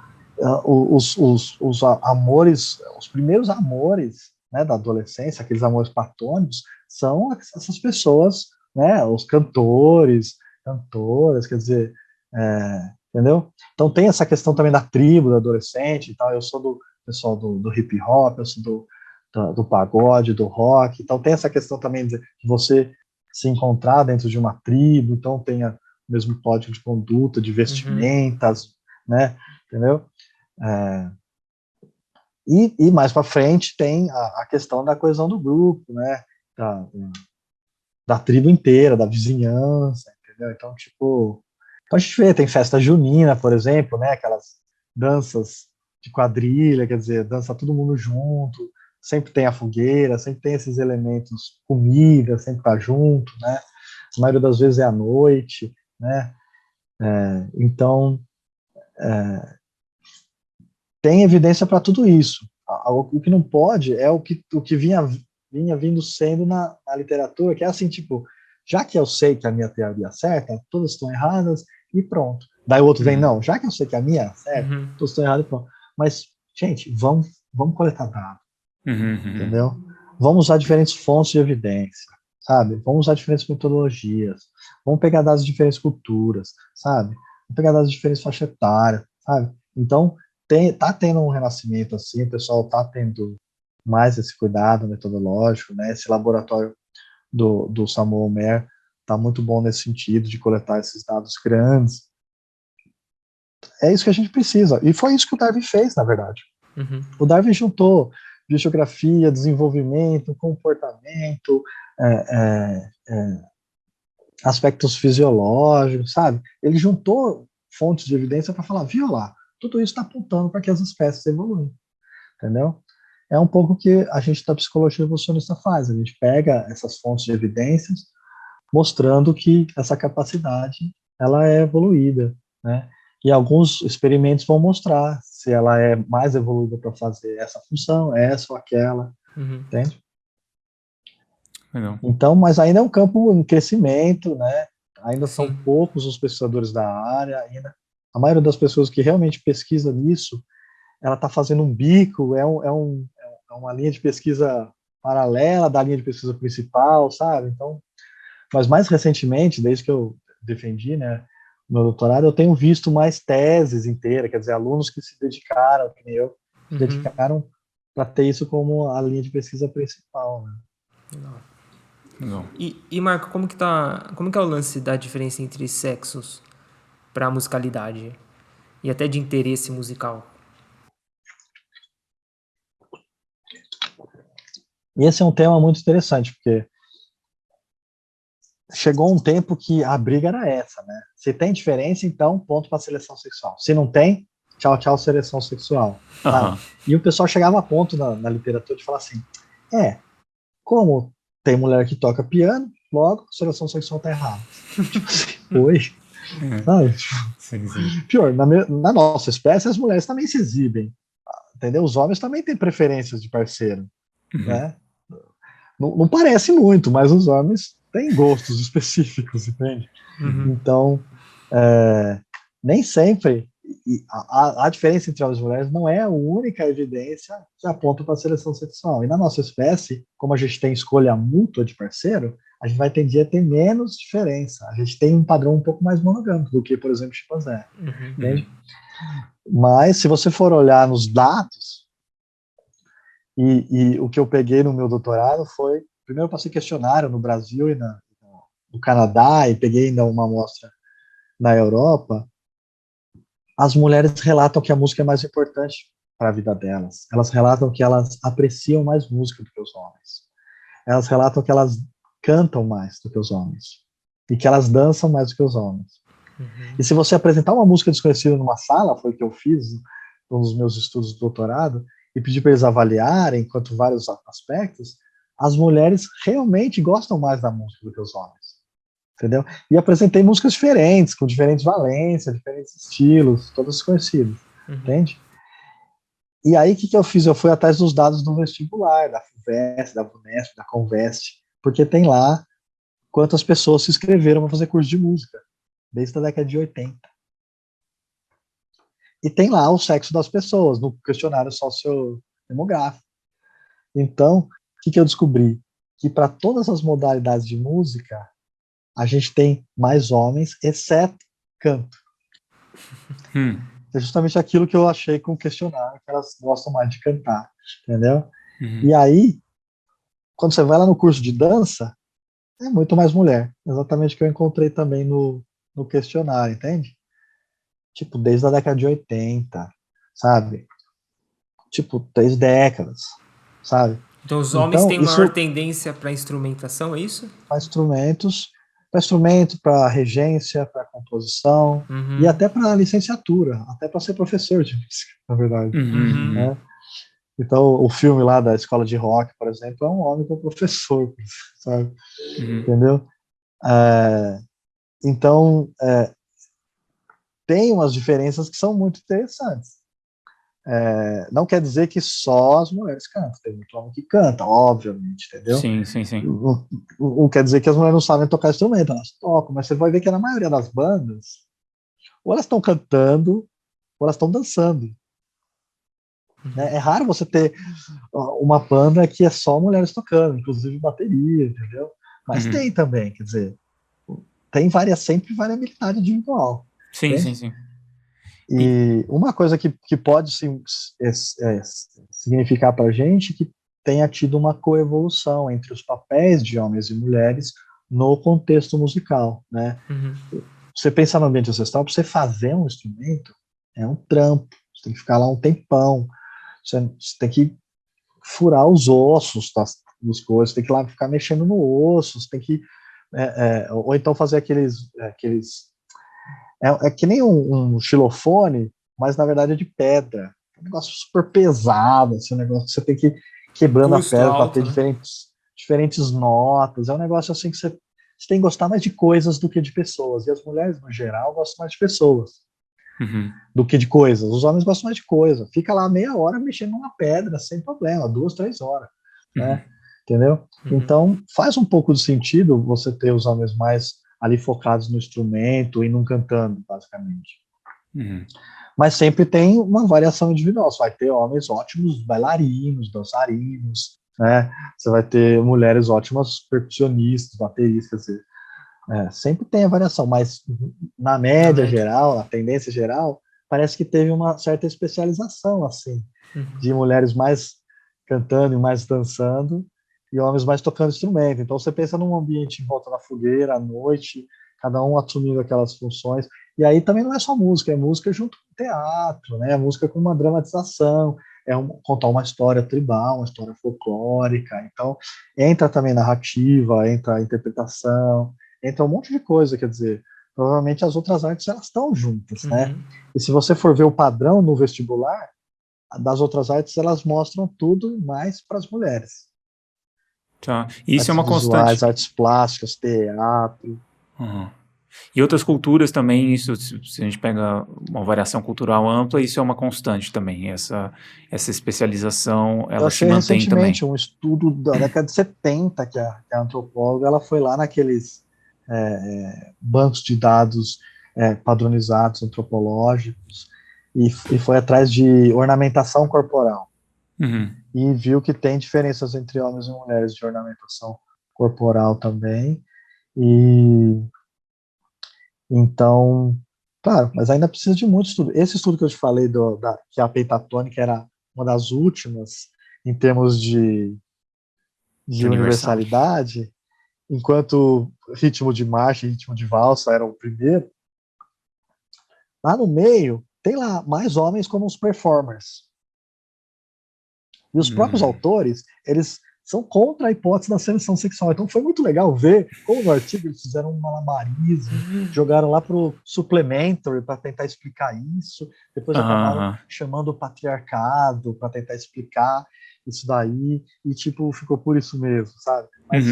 Os amores, os primeiros amores, né, da adolescência, aqueles amores platônicos, são essas pessoas, né, os cantores, cantoras, quer dizer, entendeu? Então tem essa questão também da tribo, do adolescente e tal. Eu sou do pessoal do hip hop, eu sou do pagode, do rock. Então tem essa questão também de você se encontrar dentro de uma tribo, então tem o mesmo código de conduta, de vestimentas, né? Entendeu? E mais para frente tem a questão da coesão do grupo, né? Da tribo inteira, da vizinhança, entendeu? Então, tipo, então a gente vê, tem festa junina, por exemplo, né? Aquelas danças de quadrilha, quer dizer, dança todo mundo junto, sempre tem a fogueira, sempre tem esses elementos, comida, sempre tá junto, né? A maioria das vezes é à noite, né? Então, tem evidência para tudo isso. O que não pode é o que vinha vindo sendo na literatura, que é assim, tipo, já que eu sei que a minha teoria é certa, todas estão erradas e pronto. Daí o outro vem, não, já que eu sei que a minha é certa, todas estão erradas e pronto. Mas, gente, vamos coletar dados, entendeu? Vamos usar diferentes fontes de evidência, sabe? Vamos usar diferentes metodologias, vamos pegar dados de diferentes culturas, sabe? Vamos pegar dados de diferentes faixas etárias, sabe? Então, tá tendo um renascimento assim, o pessoal tá tendo mais esse cuidado metodológico, né? Esse laboratório do Samuel Mer tá muito bom nesse sentido de coletar esses dados grandes. É isso que a gente precisa. E foi isso que o Darwin fez, na verdade. O Darwin juntou biogeografia, desenvolvimento, comportamento, aspectos fisiológicos, sabe? Ele juntou fontes de evidência para falar, viu lá, tudo isso está apontando para que as espécies evoluem, entendeu? É um pouco o que a gente da psicologia evolucionista faz, a gente pega essas fontes de evidências mostrando que essa capacidade ela é evoluída, né? E alguns experimentos vão mostrar se ela é mais evoluída para fazer essa função, essa ou aquela, entende? Legal. Então, mas ainda é um campo em crescimento, né? Ainda são poucos os pesquisadores da área, ainda a maioria das pessoas que realmente pesquisa nisso, ela está fazendo um bico, é uma linha de pesquisa paralela da linha de pesquisa principal, sabe? Então, mas mais recentemente, desde que eu defendi, né, meu doutorado, eu tenho visto mais teses inteiras, quer dizer, alunos que se dedicaram, que nem eu, se dedicaram para ter isso como a linha de pesquisa principal, né? Não. E Marco, como que é o lance da diferença entre sexos para musicalidade e até de interesse musical? E esse é um tema muito interessante, porque chegou um tempo que a briga era essa, né? Se tem diferença, então ponto para seleção sexual. Se não tem, tchau, tchau, seleção sexual. Sabe? E o pessoal chegava a ponto na literatura de falar assim, como tem mulher que toca piano, logo, seleção sexual tá errada. Tipo assim, oi? Sabe? Sim. Pior, na nossa espécie, as mulheres também se exibem, entendeu? Os homens também têm preferências de parceiro, né? Não parece muito, mas os homens têm gostos específicos, entende? Então, nem sempre a diferença entre homens e mulheres não é a única evidência que aponta para a seleção sexual. E na nossa espécie, como a gente tem escolha mútua de parceiro, a gente vai tender a ter menos diferença. A gente tem um padrão um pouco mais monogâmico do que, por exemplo, chimpanzé. Entende? Mas, se você for olhar nos dados, e o que eu peguei no meu doutorado foi, primeiro eu passei questionário no Brasil e no Canadá, e peguei ainda uma amostra na Europa. As mulheres relatam que a música é mais importante para a vida delas. Elas relatam que elas apreciam mais música do que os homens. Elas relatam que elas cantam mais do que os homens. E que elas dançam mais do que os homens. E se você apresentar uma música desconhecida numa sala, foi o que eu fiz nos meus estudos de doutorado, e pedir para eles avaliarem, quanto vários aspectos, as mulheres realmente gostam mais da música do que os homens. entendeu? E apresentei músicas diferentes, com diferentes valências, diferentes estilos, todas conhecidas, entende? E aí, o que eu fiz? Eu fui atrás dos dados do vestibular, da FUVEST, da VUNESP, da Convest, porque tem lá quantas pessoas se inscreveram para fazer curso de música, desde a década de 80. E tem lá o sexo das pessoas, no questionário sociodemográfico. Então, o que eu descobri? Que para todas as modalidades de música, a gente tem mais homens, exceto canto. É justamente aquilo que eu achei com o questionário, que elas gostam mais de cantar, entendeu? E aí, quando você vai lá no curso de dança, é muito mais mulher. Exatamente o que eu encontrei também no questionário, entende? Tipo, desde a década de 80, sabe? Tipo, 3 décadas, sabe? Então os homens Então, têm maior isso tendência para instrumentação, é isso? para instrumento, para regência, para composição e até para licenciatura, até para ser professor de música, na verdade. Né? Então, o filme lá da escola de rock, por exemplo, é um homem com professor, sabe? Entendeu? Então, tem umas diferenças que são muito interessantes. Não quer dizer que só as mulheres cantam, tem muito homem que canta, obviamente, entendeu? Sim. Não quer dizer que as mulheres não sabem tocar instrumento, elas tocam, mas você vai ver que na maioria das bandas, ou elas estão cantando, ou elas estão dançando. Né? É raro você ter uma banda que é só mulheres tocando, inclusive bateria, entendeu? Mas tem também, quer dizer, tem sempre variabilidade individual. Sim. E uma coisa que pode significar para a gente que tenha tido uma coevolução entre os papéis de homens e mulheres no contexto musical, né? Você pensar no ambiente ancestral, para você fazer um instrumento, é um trampo, você tem que ficar lá um tempão, você tem que furar os ossos das coisas, tem que ir lá ficar mexendo no osso, você tem que ou então fazer aqueles é que nem um xilofone, mas na verdade é de pedra. É um negócio super pesado, assim, um negócio que você tem que ir quebrando a pedra para ter diferentes notas. É um negócio assim que você tem que gostar mais de coisas do que de pessoas. E as mulheres, no geral, gostam mais de pessoas do que de coisas. Os homens gostam mais de coisa. Fica lá meia hora mexendo numa pedra, sem problema, 2, 3 horas. Né? Entendeu? Então, faz um pouco de sentido você ter os homens mais ali focados no instrumento e não cantando, basicamente. Mas sempre tem uma variação individual. Você vai ter homens ótimos bailarinos, dançarinos, né? Você vai ter mulheres ótimas percussionistas, bateristas. Sempre tem a variação, mas na média geral, na tendência geral, parece que teve uma certa especialização, assim, de mulheres mais cantando e mais dançando, e homens mais tocando instrumento. Então você pensa num ambiente em volta da fogueira, à noite, cada um assumindo aquelas funções. E aí também não é só música, é música junto com teatro, né? É música com uma dramatização, contar uma história tribal, uma história folclórica. Então entra também narrativa, entra a interpretação, entra um monte de coisa, quer dizer, provavelmente as outras artes elas estão juntas, né? E se você for ver o padrão no vestibular, das outras artes elas mostram tudo mais para as mulheres. Tá. Isso é uma visuais, constante. artes plásticas, teatro. E outras culturas também, isso, se a gente pega uma variação cultural ampla, isso é uma constante também, essa especialização, ela se mantém também. Recentemente um estudo da década de 70, que a antropóloga ela foi lá naqueles bancos de dados padronizados, antropológicos, e foi atrás de ornamentação corporal. E viu que tem diferenças entre homens e mulheres de ornamentação corporal também. E então, claro, mas ainda precisa de muito estudo. Esse estudo que eu te falei, que a pentatônica era uma das últimas em termos de universalidade, enquanto ritmo de marcha e ritmo de valsa eram o primeiro, lá no meio tem lá mais homens como os performers. E os próprios autores, eles são contra a hipótese da seleção sexual. Então foi muito legal ver como no artigo eles fizeram um malabarismo, jogaram lá pro Supplementary para tentar explicar isso, depois acabaram chamando o patriarcado para tentar explicar isso daí, e tipo, ficou por isso mesmo, sabe? Mas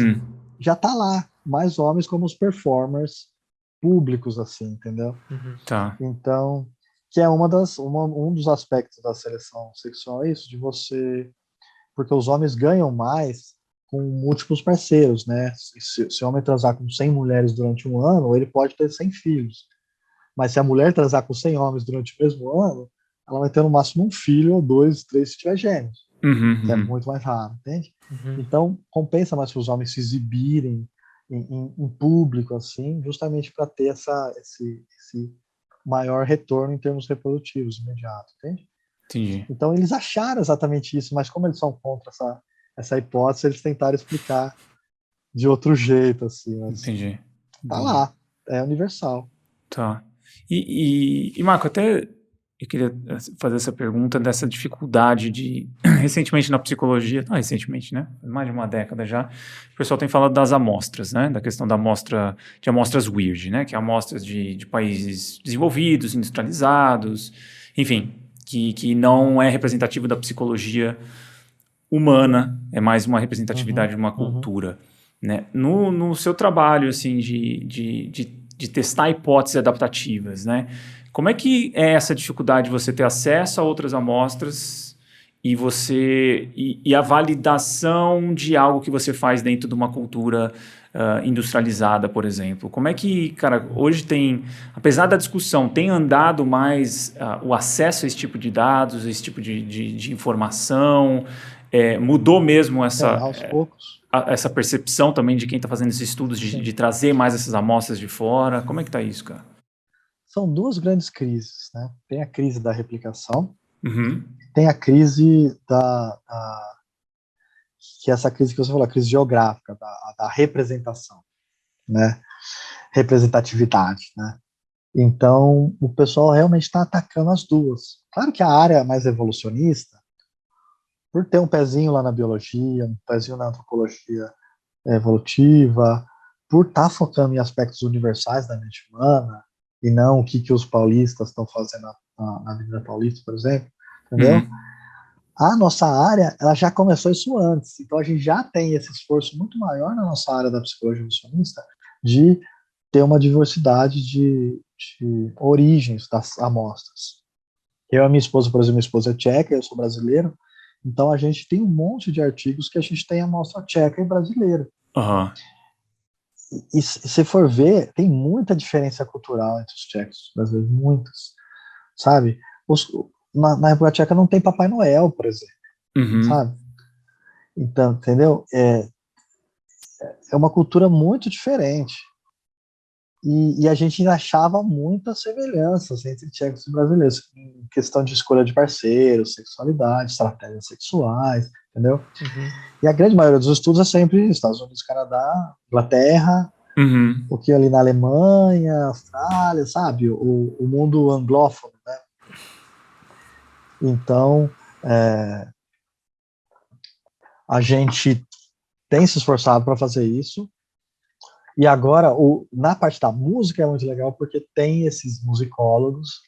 já tá lá, mais homens como os performers públicos, assim, entendeu? Tá. Então, que é um dos aspectos da seleção sexual, é isso, de você... Porque os homens ganham mais com múltiplos parceiros, né? Se o homem transar com 100 mulheres durante um ano, ele pode ter 100 filhos. Mas se a mulher transar com 100 homens durante o mesmo ano, ela vai ter no máximo um filho, ou dois, três, se tiver gêmeos. Que é muito mais raro, entende? Então, compensa mais para os homens se exibirem em público, assim, justamente para ter esse maior retorno em termos reprodutivos imediato, entende? Entendi. Então, eles acharam exatamente isso, mas como eles são contra essa hipótese, eles tentaram explicar de outro jeito, assim, mas Entendi. tá lá, é universal. Tá. E Marco, até eu queria fazer essa pergunta dessa dificuldade de, recentemente na psicologia, não recentemente, né? Mais de uma década já, o pessoal tem falado das amostras, né? Da questão de amostras weird, né? Que é amostras de países desenvolvidos, industrializados, enfim, que não é representativo da psicologia humana, é mais uma representatividade de uma cultura, né? No seu trabalho, assim, de testar hipóteses adaptativas, né? Como é que é essa dificuldade de você ter acesso a outras amostras e a validação de algo que você faz dentro de uma cultura industrializada, por exemplo? Como é que, cara, hoje apesar da discussão, tem andado mais o acesso a esse tipo de dados, a esse tipo de informação? Mudou mesmo Aos poucos. essa percepção também de quem está fazendo esses estudos de trazer mais essas amostras de fora? Como é que está isso, cara? São duas grandes crises, né? Tem a crise da replicação, Uhum. tem a crise que é essa crise que você falou, a crise geográfica, da representação, né? Representatividade, né? Então, o pessoal realmente está atacando as duas. Claro que a área mais evolucionista, por ter um pezinho lá na biologia, um pezinho na antropologia evolutiva, por estar focando em aspectos universais da mente humana, e não o que os paulistas estão fazendo na Avenida Paulista, por exemplo, entendeu? A nossa área, ela já começou isso antes, então a gente já tem esse esforço muito maior na nossa área da psicologia evolucionista de ter uma diversidade de origens das amostras. Eu e minha esposa, por exemplo, minha esposa é tcheca, eu sou brasileiro, então a gente tem um monte de artigos que a gente tem amostra tcheca e brasileira. Uhum. E se for ver, tem muita diferença cultural entre os tchecos e os brasileiros, muitas, sabe? Na República Tcheca não tem Papai Noel, por exemplo, sabe? Então, entendeu? É uma cultura muito diferente. E a gente achava muitas semelhanças entre tchecos e brasileiros, em questão de escolha de parceiros, sexualidade, estratégias sexuais, entendeu? E a grande maioria dos estudos é sempre Estados Unidos, Canadá, Inglaterra, o que ali na Alemanha, Austrália, sabe? O mundo anglófono, né? Então, a gente tem se esforçado para fazer isso. E agora, na parte da música é muito legal, porque tem esses musicólogos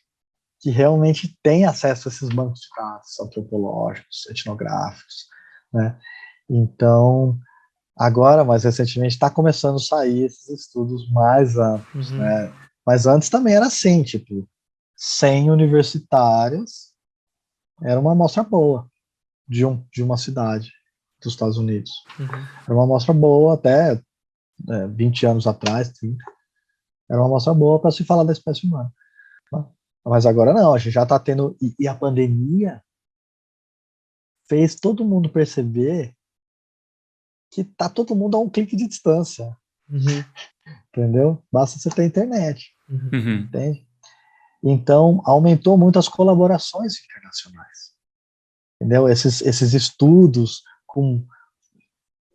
que realmente têm acesso a esses bancos de dados antropológicos, etnográficos, né? Então, agora, mais recentemente, está começando a sair esses estudos mais amplos, né? Mas antes também era assim, tipo, 100 universitários era uma amostra boa de uma cidade dos Estados Unidos. Era uma amostra boa até 20 anos atrás, 30. Era uma amostra boa para se falar da espécie humana. Mas agora não, a gente já está tendo... E a pandemia fez todo mundo perceber que tá todo mundo a um clique de distância. Entendeu? Basta você ter internet. Entende? Então, aumentou muito as colaborações internacionais. Entendeu? Esses estudos com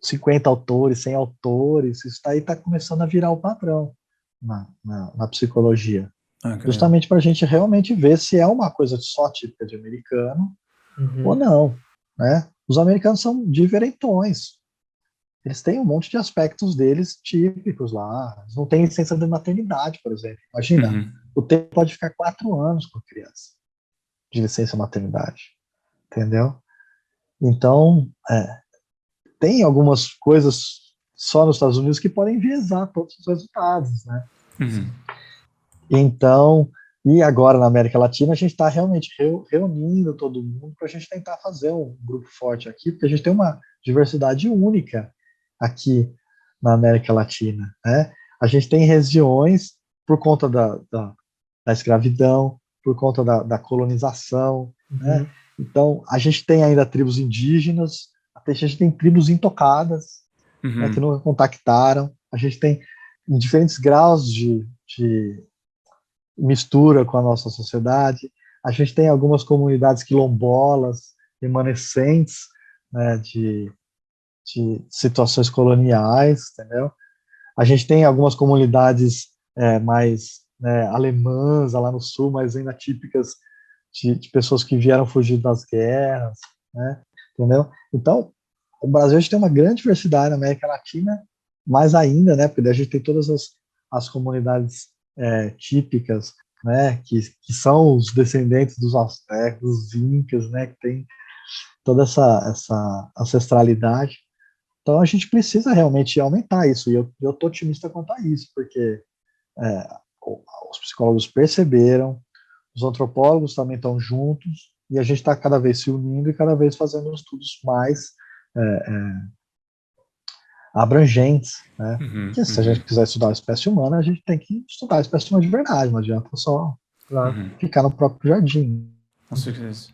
50 autores, 100 autores, isso aí está começando a virar o padrão na psicologia. Justamente para a gente realmente ver se é uma coisa só típica de americano ou não. Né? Os americanos são diferentões. Eles têm um monte de aspectos deles típicos lá. Eles não têm licença de maternidade, por exemplo. Imagina, o tempo pode ficar 4 anos com a criança de licença maternidade. Entendeu? Então, tem algumas coisas só nos Estados Unidos que podem enviesar todos os resultados, né? Uhum. Então, e agora na América Latina, a gente está realmente reunindo todo mundo para a gente tentar fazer um grupo forte aqui, porque a gente tem uma diversidade única aqui na América Latina, né? A gente tem regiões, por conta da escravidão, por conta da colonização, né? Então, a gente tem ainda tribos indígenas, a gente tem tribos intocadas, né, que nunca contactaram, a gente tem em diferentes graus de mistura com a nossa sociedade, a gente tem algumas comunidades quilombolas, remanescentes, né, de situações coloniais, entendeu? A gente tem algumas comunidades mais, né, alemãs lá no sul, mas ainda típicas de pessoas que vieram fugir das guerras, né, entendeu? Então, o Brasil, a gente tem uma grande diversidade na América Latina, mais ainda, né, porque a gente tem todas as comunidades típicas, né, que são os descendentes dos astecas, dos incas, né, que tem toda essa ancestralidade. Então, a gente precisa realmente aumentar isso, e eu estou otimista quanto a isso, porque os psicólogos perceberam, os antropólogos também estão juntos, e a gente está cada vez se unindo e cada vez fazendo estudos mais abrangentes, né? Porque se a gente quiser estudar a espécie humana, a gente tem que estudar a espécie humana de verdade, não adianta só ficar no próprio jardim. Com certeza.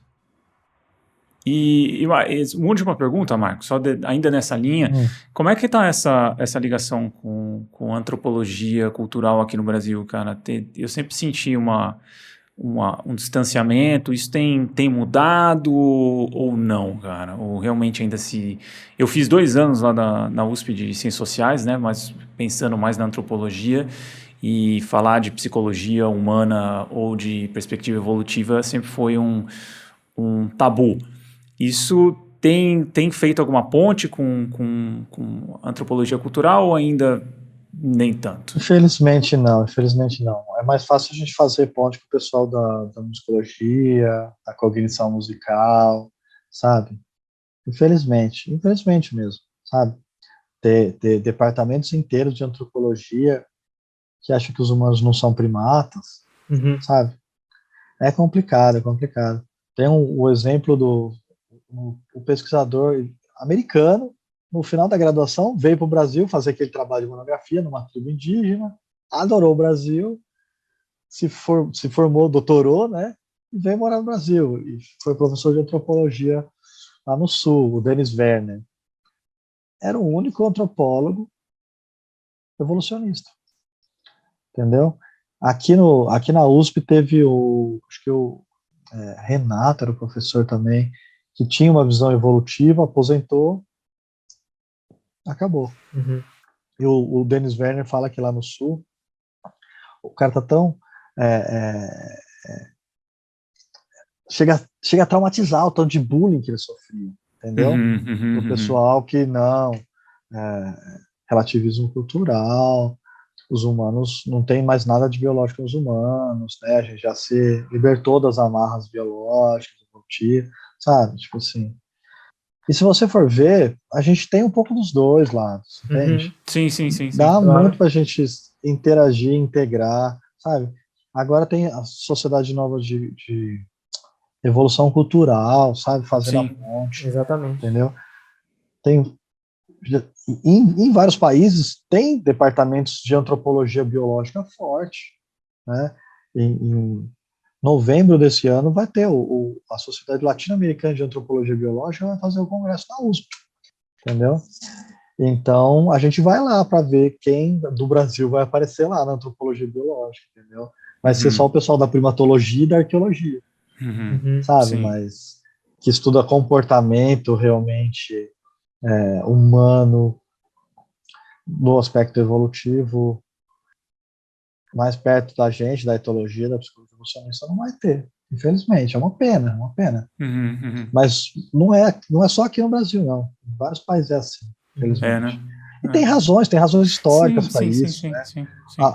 E uma última pergunta, Marcos, ainda nessa linha, como é que está essa ligação com antropologia cultural aqui no Brasil, cara? Eu sempre senti um distanciamento, isso tem mudado ou não, cara? Ou realmente ainda se... Eu fiz 2 anos lá na USP de Ciências Sociais, né, mas pensando mais na antropologia, e falar de psicologia humana ou de perspectiva evolutiva sempre foi um tabu. Isso tem feito alguma ponte com antropologia cultural ou ainda nem tanto? Infelizmente não. É mais fácil a gente fazer ponte com o pessoal da musicologia, da cognição musical, sabe? Infelizmente mesmo, sabe? Ter departamentos inteiros de antropologia que acham que os humanos não são primatas, sabe? É complicado. Tem o exemplo do pesquisador americano, no final da graduação, veio para o Brasil fazer aquele trabalho de monografia numa tribo indígena, adorou o Brasil, se formou, doutorou, né? E veio morar no Brasil. E foi professor de antropologia lá no Sul, o Dennis Werner. Era o único antropólogo evolucionista. Entendeu? Aqui na USP teve acho que o Renato era o professor também, que tinha uma visão evolutiva, aposentou, acabou. E o Dennis Werner fala que lá no Sul, o cara tá tão... chega a traumatizar o tanto de bullying que ele sofria, entendeu? O pessoal que não... relativismo cultural, os humanos não tem mais nada de biológico nos humanos, né? A gente já se libertou das amarras biológicas, sabe? Tipo assim. E se você for ver, a gente tem um pouco dos dois lados, entende? Sim. Dá muito pra gente interagir, integrar, sabe? Agora tem a sociedade nova de evolução cultural, sabe? Fazendo a ponte. Exatamente. Entendeu? Em vários países tem departamentos de antropologia biológica forte, né? Em novembro desse ano vai ter a Sociedade Latino-Americana de Antropologia Biológica vai fazer o congresso na USP, entendeu? Então a gente vai lá para ver quem do Brasil vai aparecer lá na antropologia biológica, entendeu? Vai ser só o pessoal da primatologia e da arqueologia, sabe? Sim. Mas que estuda comportamento realmente humano no aspecto evolutivo, mais perto da gente, da etologia, da psicologia evolucionista, não vai ter. Infelizmente, é uma pena. Mas não é só aqui no Brasil, não. Em vários países é assim, infelizmente. Né? E tem razões históricas para isso. Sim, né? sim.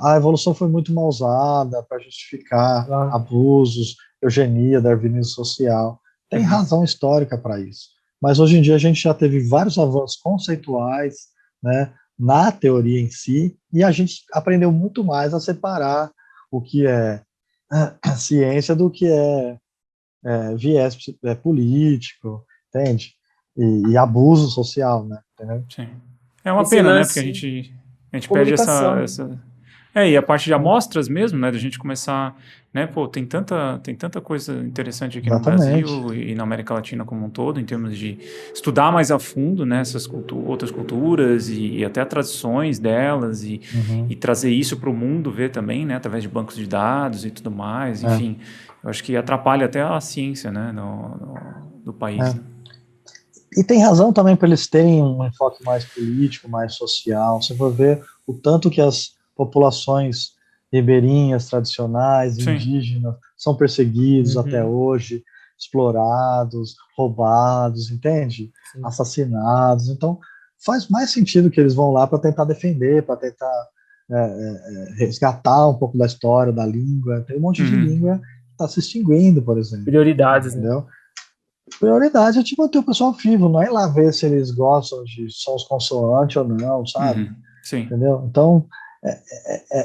A evolução foi muito mal usada para justificar abusos, eugenia, darwinismo social. Tem razão histórica para isso. Mas hoje em dia a gente já teve vários avanços conceituais, né, na teoria em si, e a gente aprendeu muito mais a separar o que é ciência do que é viés político, entende? E abuso social, né? Entendeu? Sim. É uma Esse pena, né? lance Porque a gente perde comunicação. e a parte de amostras mesmo, né? Da gente começar, né? Pô, tem tanta coisa interessante aqui no Exatamente. Brasil e na América Latina como um todo, em termos de estudar mais a fundo, né? Essas outras culturas e até tradições delas e trazer isso para o mundo ver também, né? Através de bancos de dados e tudo mais, enfim. Eu acho que atrapalha até a ciência, né? do país, né? E tem razão também para eles terem um enfoque mais político, mais social. Você for ver o tanto que as populações ribeirinhas, tradicionais, Sim. indígenas, são perseguidos até hoje, explorados, roubados, entende? Sim. Assassinados. Então, faz mais sentido que eles vão lá para tentar defender, para tentar resgatar um pouco da história, da língua. Tem um monte de língua que está se extinguindo, por exemplo. Prioridades, entendeu? Prioridade é tipo manter o pessoal vivo, não é ir lá ver se eles gostam de sons consoantes ou não, sabe? Sim. Entendeu? Então,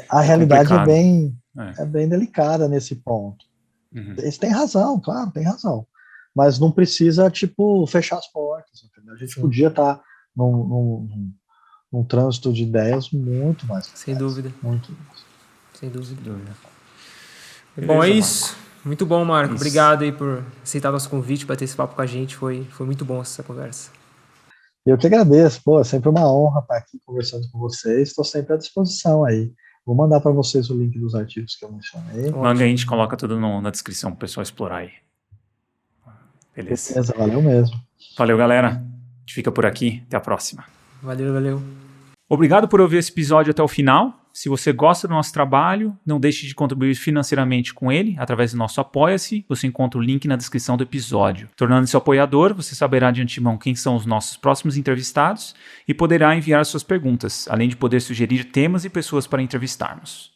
a realidade complicado. é bem delicada nesse ponto. Eles têm razão, claro, tem razão. Mas não precisa, tipo, fechar as portas, entendeu? A gente podia estar num trânsito de ideias muito mais legais. Sem dúvida. Muito mais. Sem dúvida. Beleza, Bom, é Marco. isso. Muito bom, Marco. Isso. Obrigado aí por aceitar nosso convite, para ter esse papo com a gente. Foi muito bom essa conversa. Eu que agradeço. Pô, é sempre uma honra estar aqui conversando com vocês. Estou sempre à disposição aí. Vou mandar para vocês o link dos artigos que eu mencionei. Manga, a gente coloca tudo na descrição para o pessoal explorar aí. Beleza. Valeu mesmo. Valeu, galera. A gente fica por aqui. Até a próxima. Valeu. Obrigado por ouvir esse episódio até o final. Se você gosta do nosso trabalho, não deixe de contribuir financeiramente com ele através do nosso Apoia-se. Você encontra o link na descrição do episódio. Tornando-se apoiador, você saberá de antemão quem são os nossos próximos entrevistados e poderá enviar suas perguntas, além de poder sugerir temas e pessoas para entrevistarmos.